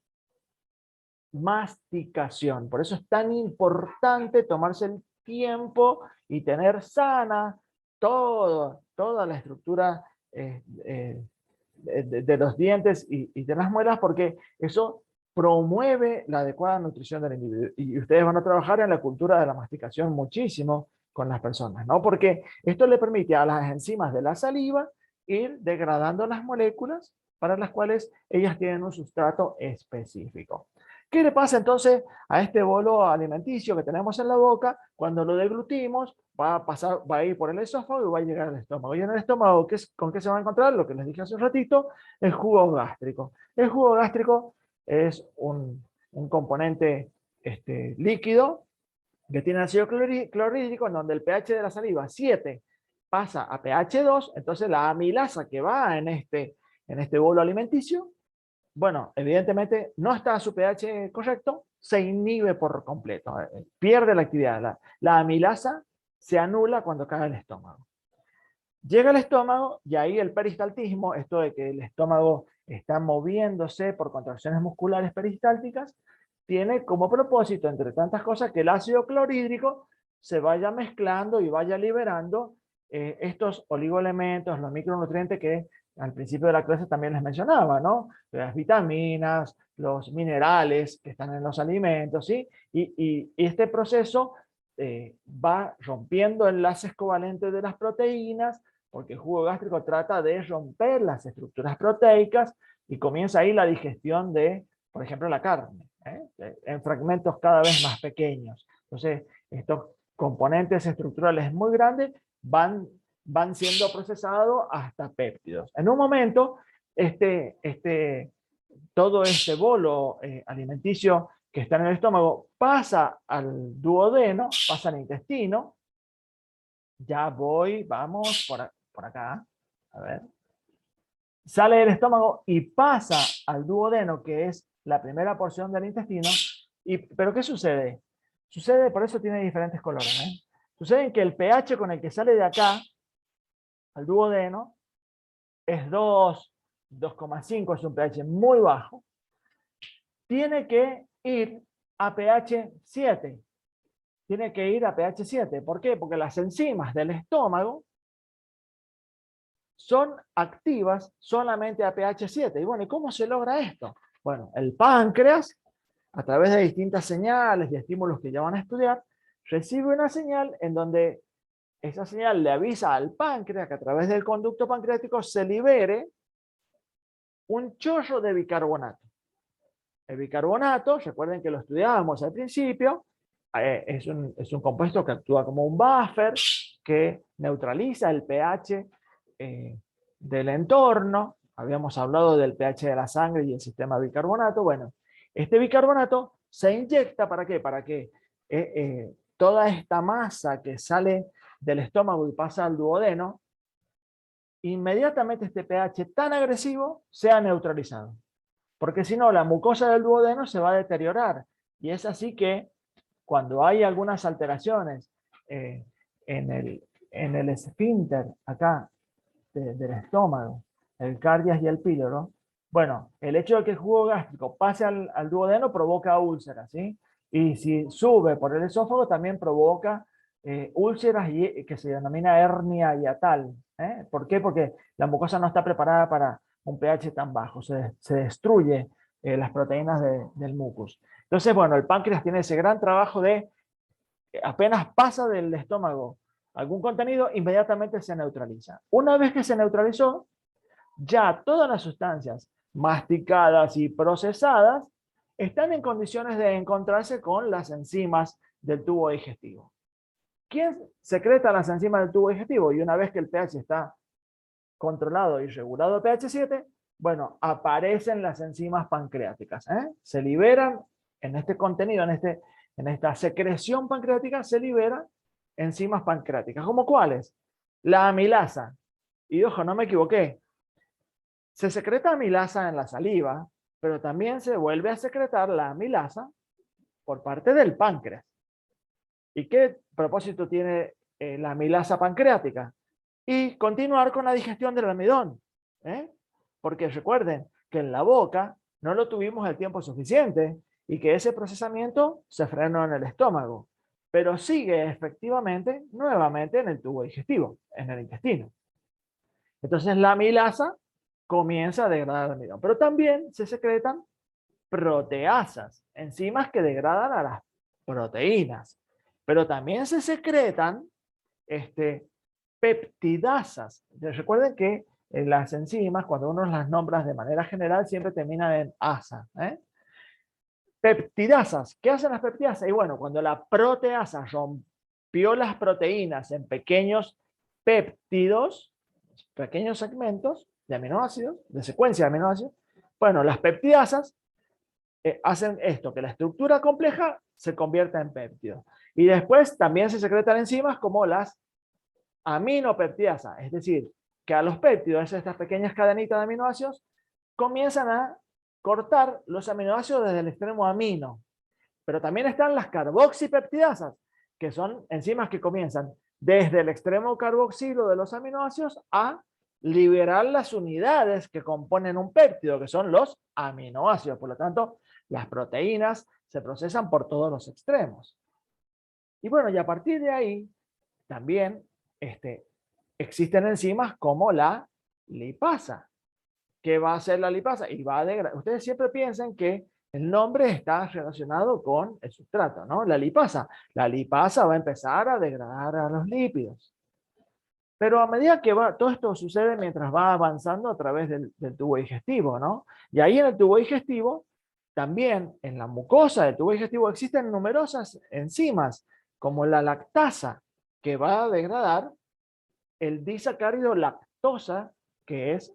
masticación. Por eso es tan importante tomarse el tiempo y tener sana toda la estructura de los dientes y de las muelas, porque eso promueve la adecuada nutrición del individuo. Y ustedes van a trabajar en la cultura de la masticación muchísimo con las personas, ¿no? Porque esto le permite a las enzimas de la saliva ir degradando las moléculas para las cuales ellas tienen un sustrato específico. ¿Qué le pasa entonces a este bolo alimenticio que tenemos en la boca? Cuando lo deglutimos, va a ir por el esófago y va a llegar al estómago. Y en el estómago, ¿con qué se va a encontrar? Lo que les dije hace un ratito, el jugo gástrico. El jugo gástrico es un componente líquido que tiene ácido clorhídrico, en donde el pH de la saliva 7 pasa a pH 2, entonces la amilasa que va en este bolo alimenticio, bueno, evidentemente no está a su pH correcto, se inhibe por completo, pierde la actividad. La amilasa se anula cuando cae al estómago. Llega al estómago y ahí el peristaltismo, esto de que el estómago está moviéndose por contracciones musculares peristálticas, tiene como propósito, entre tantas cosas, que el ácido clorhídrico se vaya mezclando y vaya liberando estos oligoelementos, los micronutrientes que al principio de la clase también les mencionaba, ¿no? Las vitaminas, los minerales que están en los alimentos, ¿sí? Y este proceso va rompiendo enlaces covalentes de las proteínas, porque el jugo gástrico trata de romper las estructuras proteicas y comienza ahí la digestión de, por ejemplo, la carne, en fragmentos cada vez más pequeños. Entonces, estos componentes estructurales muy grandes van siendo procesados hasta péptidos. En un momento, todo este bolo alimenticio que está en el estómago pasa al duodeno, pasa al intestino. Ya voy, vamos por acá. A ver. Sale del estómago y pasa al duodeno, que es la primera porción del intestino. ¿Pero qué sucede? Sucede, por eso tiene diferentes colores. Sucede que el pH con el que sale de acá al duodeno es 2, 2,5, es un pH muy bajo. Tiene que ir a pH 7. Tiene que ir a pH 7. ¿Por qué? Porque las enzimas del estómago son activas solamente a pH 7. Y bueno, ¿y cómo se logra esto? Bueno, el páncreas, a través de distintas señales y estímulos que ya van a estudiar, recibe una señal en donde esa señal le avisa al páncreas que a través del conducto pancreático se libere un chorro de bicarbonato. El bicarbonato, recuerden que lo estudiábamos al principio, es un compuesto que actúa como un buffer, que neutraliza el pH del entorno. Habíamos hablado del pH de la sangre y el sistema bicarbonato. Bueno, este bicarbonato se inyecta ¿para qué? Para que toda esta masa que sale del estómago y pasa al duodeno, inmediatamente este pH tan agresivo sea neutralizado. Porque si no, la mucosa del duodeno se va a deteriorar. Y es así que cuando hay algunas alteraciones en el esfínter acá del estómago, el cardias y el píloro, bueno, el hecho de que el jugo gástrico pase al duodeno provoca úlceras, ¿sí? Y si sube por el esófago también provoca úlceras que se denomina hernia hiatal. ¿Por qué? Porque la mucosa no está preparada para un pH tan bajo, se destruye las proteínas del mucus. Entonces, bueno, el páncreas tiene ese gran trabajo de apenas pasa del estómago algún contenido, inmediatamente se neutraliza. Una vez que se neutralizó, ya todas las sustancias masticadas y procesadas están en condiciones de encontrarse con las enzimas del tubo digestivo. ¿Quién secreta las enzimas del tubo digestivo? Y una vez que el pH está controlado y regulado a pH 7, bueno, aparecen las enzimas pancreáticas. Se liberan en este contenido, en esta secreción pancreática, se liberan enzimas pancreáticas. ¿Cómo cuáles? La amilasa. Y ojo, no me equivoqué. Se secreta amilasa en la saliva, pero también se vuelve a secretar la amilasa por parte del páncreas. ¿Y qué propósito tiene la amilasa pancreática? Y continuar con la digestión del almidón. Porque recuerden que en la boca no lo tuvimos el tiempo suficiente y que ese procesamiento se frenó en el estómago, pero sigue efectivamente nuevamente en el tubo digestivo, en el intestino. Entonces la amilasa comienza a degradar el almidón, pero también se secretan proteasas, enzimas que degradan a las proteínas, pero también se secretan peptidasas. Recuerden que las enzimas, cuando uno las nombra de manera general, siempre terminan en asa. Peptidasas. ¿Qué hacen las peptidasas? Y bueno, cuando la proteasa rompió las proteínas en pequeños péptidos, pequeños segmentos de aminoácidos, de secuencia de aminoácidos, bueno, las peptidasas hacen esto, que la estructura compleja se convierta en péptidos. Y después también se secretan enzimas como las aminopeptidasas, es decir, que a los péptidos, estas pequeñas cadenitas de aminoácidos, comienzan a cortar los aminoácidos desde el extremo amino. Pero también están las carboxipeptidasas, que son enzimas que comienzan desde el extremo carboxilo de los aminoácidos a liberar las unidades que componen un péptido, que son los aminoácidos. Por lo tanto, las proteínas se procesan por todos los extremos. Y bueno, y a partir de ahí, también existen enzimas como la lipasa. ¿Qué va a hacer la lipasa? Y va a degradar. Ustedes siempre piensan que el nombre está relacionado con el sustrato, ¿no? La lipasa. La lipasa va a empezar a degradar a los lípidos. Pero a medida que todo esto sucede mientras va avanzando a través del tubo digestivo, ¿no? Y ahí en el tubo digestivo, también en la mucosa del tubo digestivo existen numerosas enzimas, como la lactasa, que va a degradar el disacárido lactosa, que es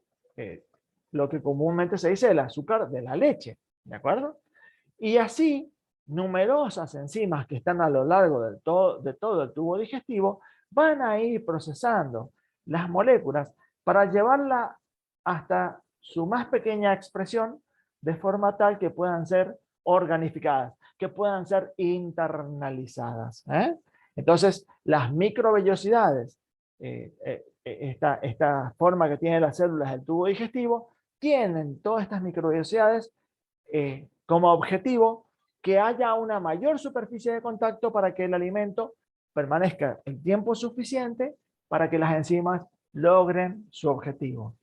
lo que comúnmente se dice el azúcar de la leche, ¿de acuerdo? Y así numerosas enzimas que están a lo largo de todo el tubo digestivo van a ir procesando las moléculas para llevarla hasta su más pequeña expresión de forma tal que puedan ser organificadas, que puedan ser internalizadas. Entonces, las microvellosidades, esta forma que tienen las células del tubo digestivo, tienen todas estas microvellosidades como objetivo que haya una mayor superficie de contacto para que el alimento permanezca el tiempo suficiente para que las enzimas logren su objetivo.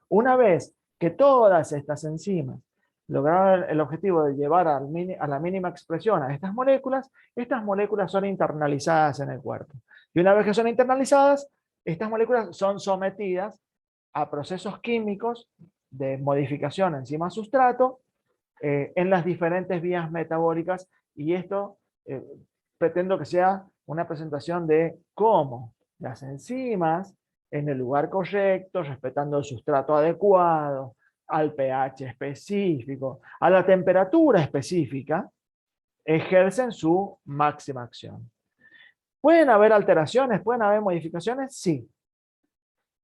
Una vez que todas estas enzimas lograron el objetivo de llevar a la mínima expresión a estas moléculas son internalizadas en el cuerpo. Y una vez que son internalizadas, estas moléculas son sometidas a procesos químicos de modificación enzima-sustrato en las diferentes vías metabólicas, y esto pretendo que sea una presentación de cómo las enzimas en el lugar correcto, respetando el sustrato adecuado, al pH específico, a la temperatura específica, ejercen su máxima acción. ¿Pueden haber alteraciones? ¿Pueden haber modificaciones? Sí.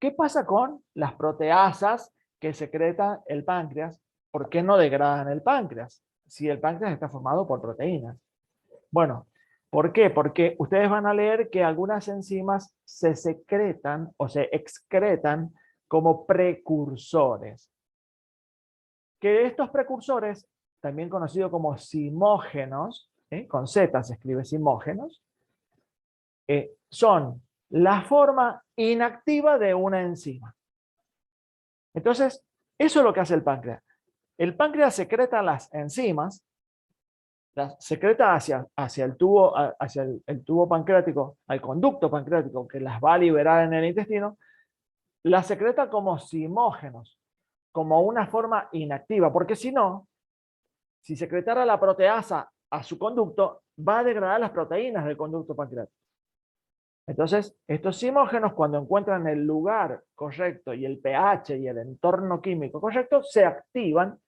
¿Qué pasa con las proteasas que secreta el páncreas? ¿Por qué no degradan el páncreas si el páncreas está formado por proteínas? Bueno, ¿por qué? Porque ustedes van a leer que algunas enzimas se secretan o se excretan como precursores. Que estos precursores, también conocidos como zimógenos, con Z se escribe zimógenos, son la forma inactiva de una enzima. Entonces, eso es lo que hace el páncreas. El páncreas secreta las enzimas, las secreta hacia el tubo pancreático, al conducto pancreático que las va a liberar en el intestino, las secreta como zimógenos, como una forma inactiva, porque si no, si secretara la proteasa a su conducto, va a degradar las proteínas del conducto pancreático. Entonces, estos zimógenos, cuando encuentran el lugar correcto y el pH y el entorno químico correcto, se activan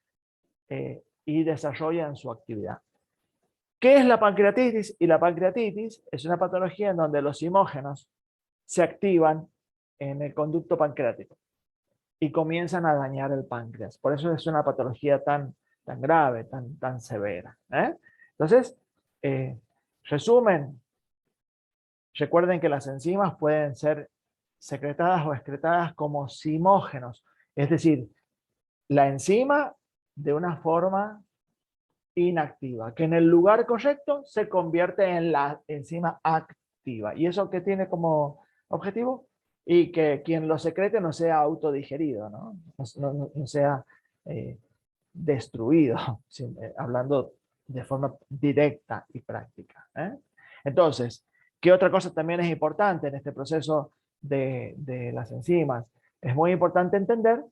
y desarrollan su actividad. ¿Qué es la pancreatitis? Y la pancreatitis es una patología en donde los zimógenos se activan en el conducto pancreático y comienzan a dañar el páncreas. Por eso es una patología tan grave, tan severa. Entonces, resumen, recuerden que las enzimas pueden ser secretadas o excretadas como zimógenos, es decir, la enzima de una forma inactiva, que en el lugar correcto se convierte en la enzima activa. ¿Y eso qué tiene como objetivo? Y que quien lo secrete no sea autodigerido, no sea destruido, hablando de forma directa y práctica. Entonces, ¿qué otra cosa también es importante en este proceso de las enzimas? Es muy importante entender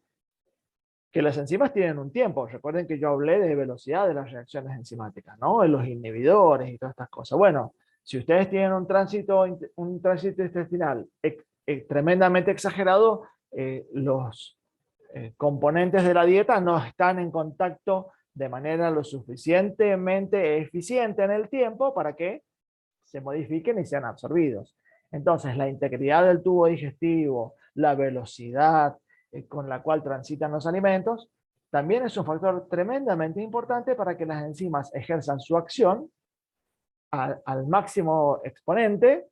que las enzimas tienen un tiempo. Recuerden que yo hablé de velocidad de las reacciones enzimáticas, ¿no? De los inhibidores y todas estas cosas. Bueno, si ustedes tienen un tránsito intestinal tremendamente exagerado, los componentes de la dieta no están en contacto de manera lo suficientemente eficiente en el tiempo para que se modifiquen y sean absorbidos. Entonces, la integridad del tubo digestivo, la velocidad con la cual transitan los alimentos, también es un factor tremendamente importante para que las enzimas ejerzan su acción al máximo exponente,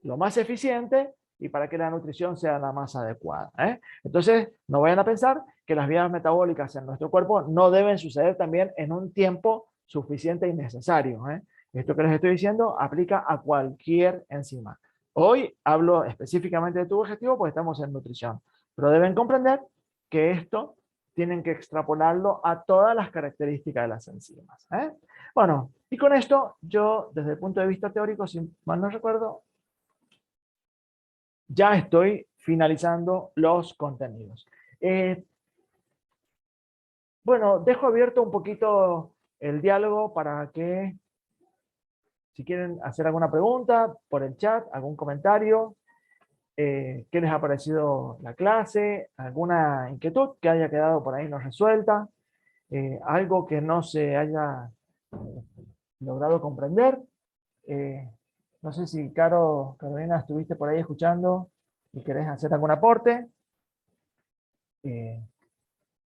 lo más eficiente, y para que la nutrición sea la más adecuada. Entonces, no vayan a pensar que las vías metabólicas en nuestro cuerpo no deben suceder también en un tiempo suficiente y necesario. Esto que les estoy diciendo aplica a cualquier enzima. Hoy hablo específicamente de tubo digestivo porque estamos en nutrición, pero deben comprender que esto tienen que extrapolarlo a todas las características de las enzimas. Bueno, y con esto yo, desde el punto de vista teórico, si mal no recuerdo, ya estoy finalizando los contenidos. Bueno, dejo abierto un poquito el diálogo para que, si quieren hacer alguna pregunta por el chat, algún comentario, qué les ha parecido la clase, alguna inquietud que haya quedado por ahí no resuelta, algo que no se haya logrado comprender. No sé si Carolina, estuviste por ahí escuchando y querés hacer algún aporte.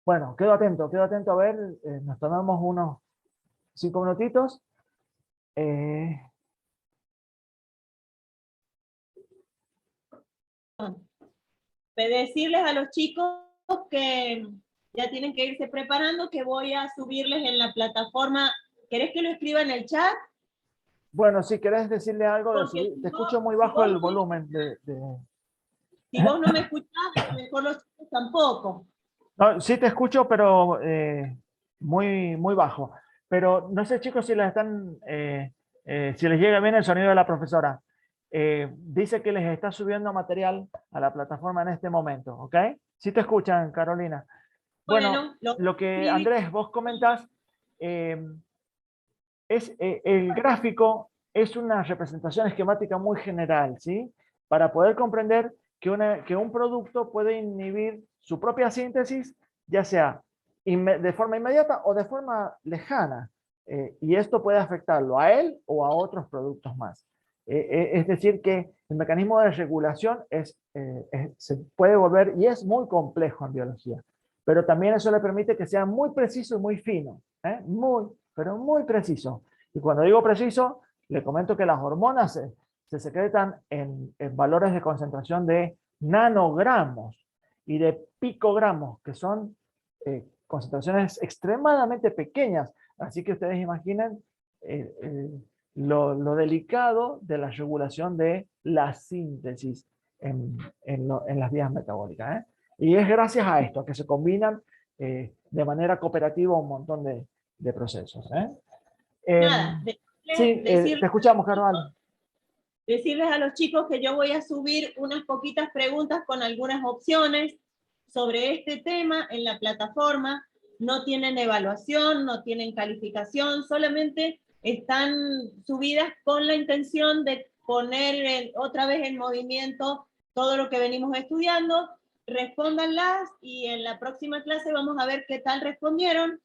Bueno, quedo atento a ver, nos tomamos unos 5 minutitos. Decirles a los chicos que ya tienen que irse preparando, que voy a subirles en la plataforma. ¿Querés que lo escriba en el chat? Bueno, si querés decirle algo, Porque te escucho muy bajo el volumen. Si vos no me escuchás, a lo mejor los chicos tampoco. No, sí te escucho, pero muy bajo. Pero no sé, chicos, si si les llega bien el sonido de la profesora. Dice que les está subiendo material a la plataforma en este momento, ¿ok? Sí te escuchan, Carolina. Bueno, lo que Andrés, vos comentás, el gráfico es una representación esquemática muy general, ¿sí? Para poder comprender que un producto puede inhibir su propia síntesis, ya sea de forma inmediata o de forma lejana. Y esto puede afectarlo a él o a otros productos más. Es decir, que el mecanismo de regulación se puede volver, y es muy complejo en biología, pero también eso le permite que sea muy preciso y muy fino, pero muy preciso. Y cuando digo preciso, le comento que las hormonas se secretan en valores de concentración de nanogramos y de picogramos, que son concentraciones extremadamente pequeñas. Así que ustedes imaginen lo delicado de la regulación de la síntesis en las vías metabólicas. Y es gracias a esto que se combinan de manera cooperativa un montón de procesos. Nada, Sí, te escuchamos, Carval. Decirles a los chicos que yo voy a subir unas poquitas preguntas con algunas opciones sobre este tema en la plataforma. No tienen evaluación, no tienen calificación, solamente están subidas con la intención de poner otra vez en movimiento todo lo que venimos estudiando. Respóndanlas y en la próxima clase vamos a ver qué tal respondieron,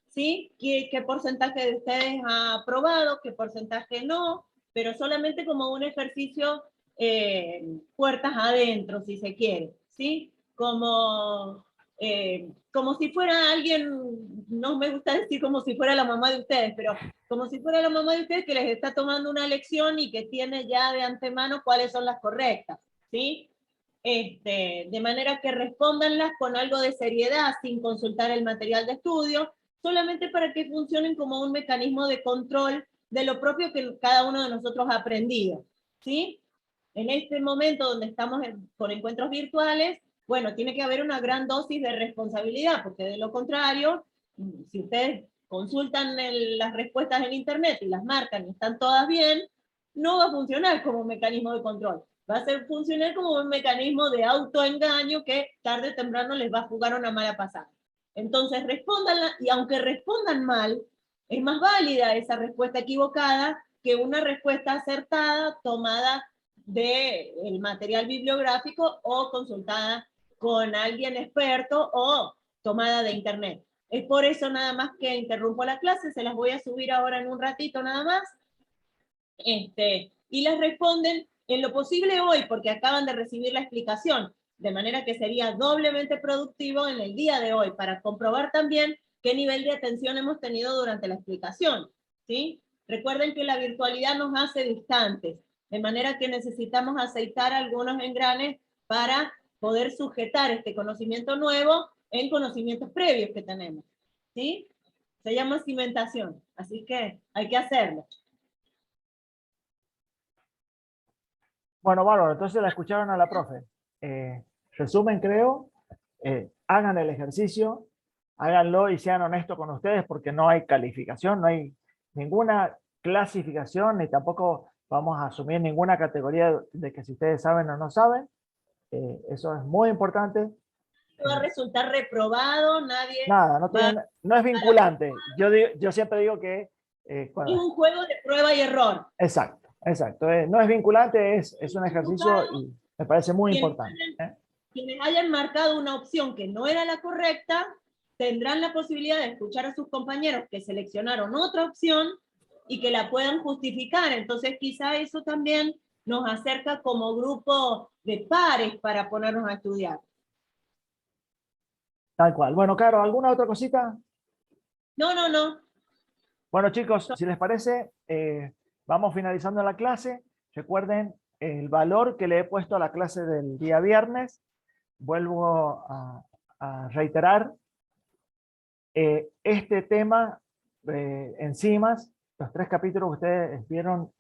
¿sí? ¿Qué porcentaje de ustedes ha aprobado, qué porcentaje no? Pero solamente como un ejercicio puertas adentro, si se quiere, ¿sí? Como si fuera alguien, no me gusta decir como si fuera la mamá de ustedes, pero como si fuera la mamá de ustedes que les está tomando una lección y que tiene ya de antemano cuáles son las correctas, ¿sí? De manera que respóndanlas con algo de seriedad, sin consultar el material de estudio, solamente para que funcionen como un mecanismo de control de lo propio que cada uno de nosotros ha aprendido, ¿sí? En este momento donde estamos con encuentros virtuales, bueno, tiene que haber una gran dosis de responsabilidad, porque de lo contrario, si ustedes consultan las respuestas en internet y las marcan y están todas bien, no va a funcionar como un mecanismo de control. Va a ser funcionar como un mecanismo de autoengaño que tarde o temprano les va a jugar una mala pasada. Entonces respóndanla, y aunque respondan mal, es más válida esa respuesta equivocada que una respuesta acertada tomada del material bibliográfico o consultada con alguien experto o tomada de internet. Es por eso nada más que interrumpo la clase, se las voy a subir ahora en un ratito nada más. Y las responden en lo posible hoy, porque acaban de recibir la explicación, de manera que sería doblemente productivo en el día de hoy, para comprobar también qué nivel de atención hemos tenido durante la explicación, ¿sí? Recuerden que la virtualidad nos hace distantes, de manera que necesitamos aceitar algunos engranes para poder sujetar este conocimiento nuevo en conocimientos previos que tenemos, ¿sí? Se llama cimentación, así que hay que hacerlo. Bueno, bárbaro, entonces la escucharon a la profe. Resumen, creo, hagan el ejercicio, háganlo y sean honestos con ustedes, porque no hay calificación, no hay ninguna clasificación, ni tampoco vamos a asumir ninguna categoría de que si ustedes saben o no saben. Eso es muy importante. Va a resultar reprobado, nadie Nada, no es vinculante. Yo siempre digo que... es un juego de prueba y error. Exacto. No es vinculante, es un ejercicio y me parece muy importante. Quienes hayan marcado una opción que no era la correcta, tendrán la posibilidad de escuchar a sus compañeros que seleccionaron otra opción y que la puedan justificar. Entonces quizá eso también nos acerca como grupo de pares para ponernos a estudiar. Tal cual. Bueno, Caro, ¿alguna otra cosita? No. Bueno, chicos, si les parece, vamos finalizando la clase. Recuerden el valor que le he puesto a la clase del día viernes. Vuelvo a reiterar este tema, enzimas, los 3 capítulos que ustedes vieron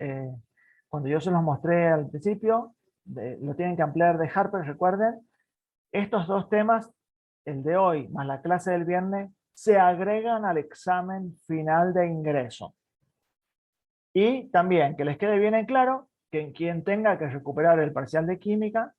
cuando yo se los mostré al principio, lo tienen que ampliar de Harper, recuerden. Estos 2 temas, el de hoy más la clase del viernes, se agregan al examen final de ingreso. Y también que les quede bien en claro que quien tenga que recuperar el parcial de química,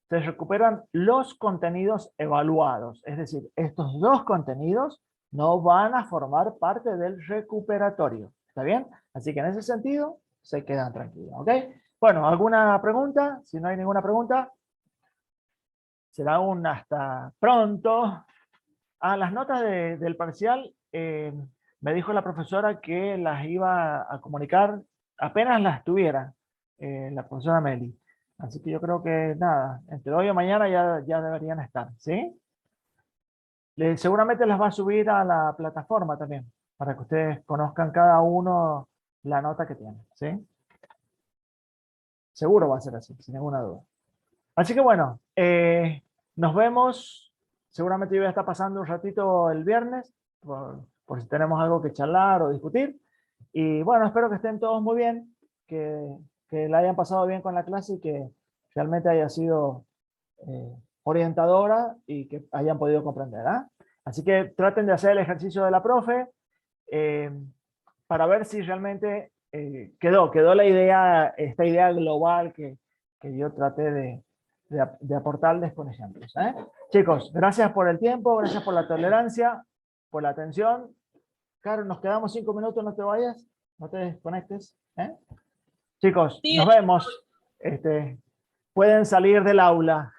se recuperan los contenidos evaluados. Es decir, estos 2 contenidos no van a formar parte del recuperatorio. ¿Está bien? Así que en ese sentido, se quedan tranquilos. ¿Ok? Bueno, ¿alguna pregunta? Si no hay ninguna pregunta, será un hasta pronto. Las notas del parcial, me dijo la profesora que las iba a comunicar apenas las tuviera, la profesora Meli. Así que yo creo que nada, entre hoy o mañana ya deberían estar, ¿sí? Seguramente las va a subir a la plataforma también, para que ustedes conozcan cada uno la nota que tienen, ¿sí? Seguro va a ser así, sin ninguna duda. Así que bueno, nos vemos. Seguramente yo voy a estar pasando un ratito el viernes, por si tenemos algo que charlar o discutir. Y bueno, espero que estén todos muy bien, que la hayan pasado bien con la clase y que realmente haya sido orientadora y que hayan podido comprender. Así que traten de hacer el ejercicio de la profe para ver si realmente quedó la idea, esta idea global que yo traté de aportarles con ejemplos. Chicos, gracias por el tiempo, gracias por la tolerancia, por la atención. Caro, nos quedamos 5 minutos, no te vayas, no te desconectes. Chicos, Sí, nos vemos. Pueden salir del aula.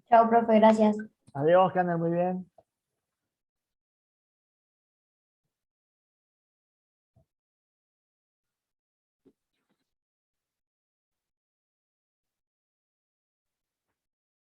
Chao, profe, gracias. Adiós, que anden muy bien.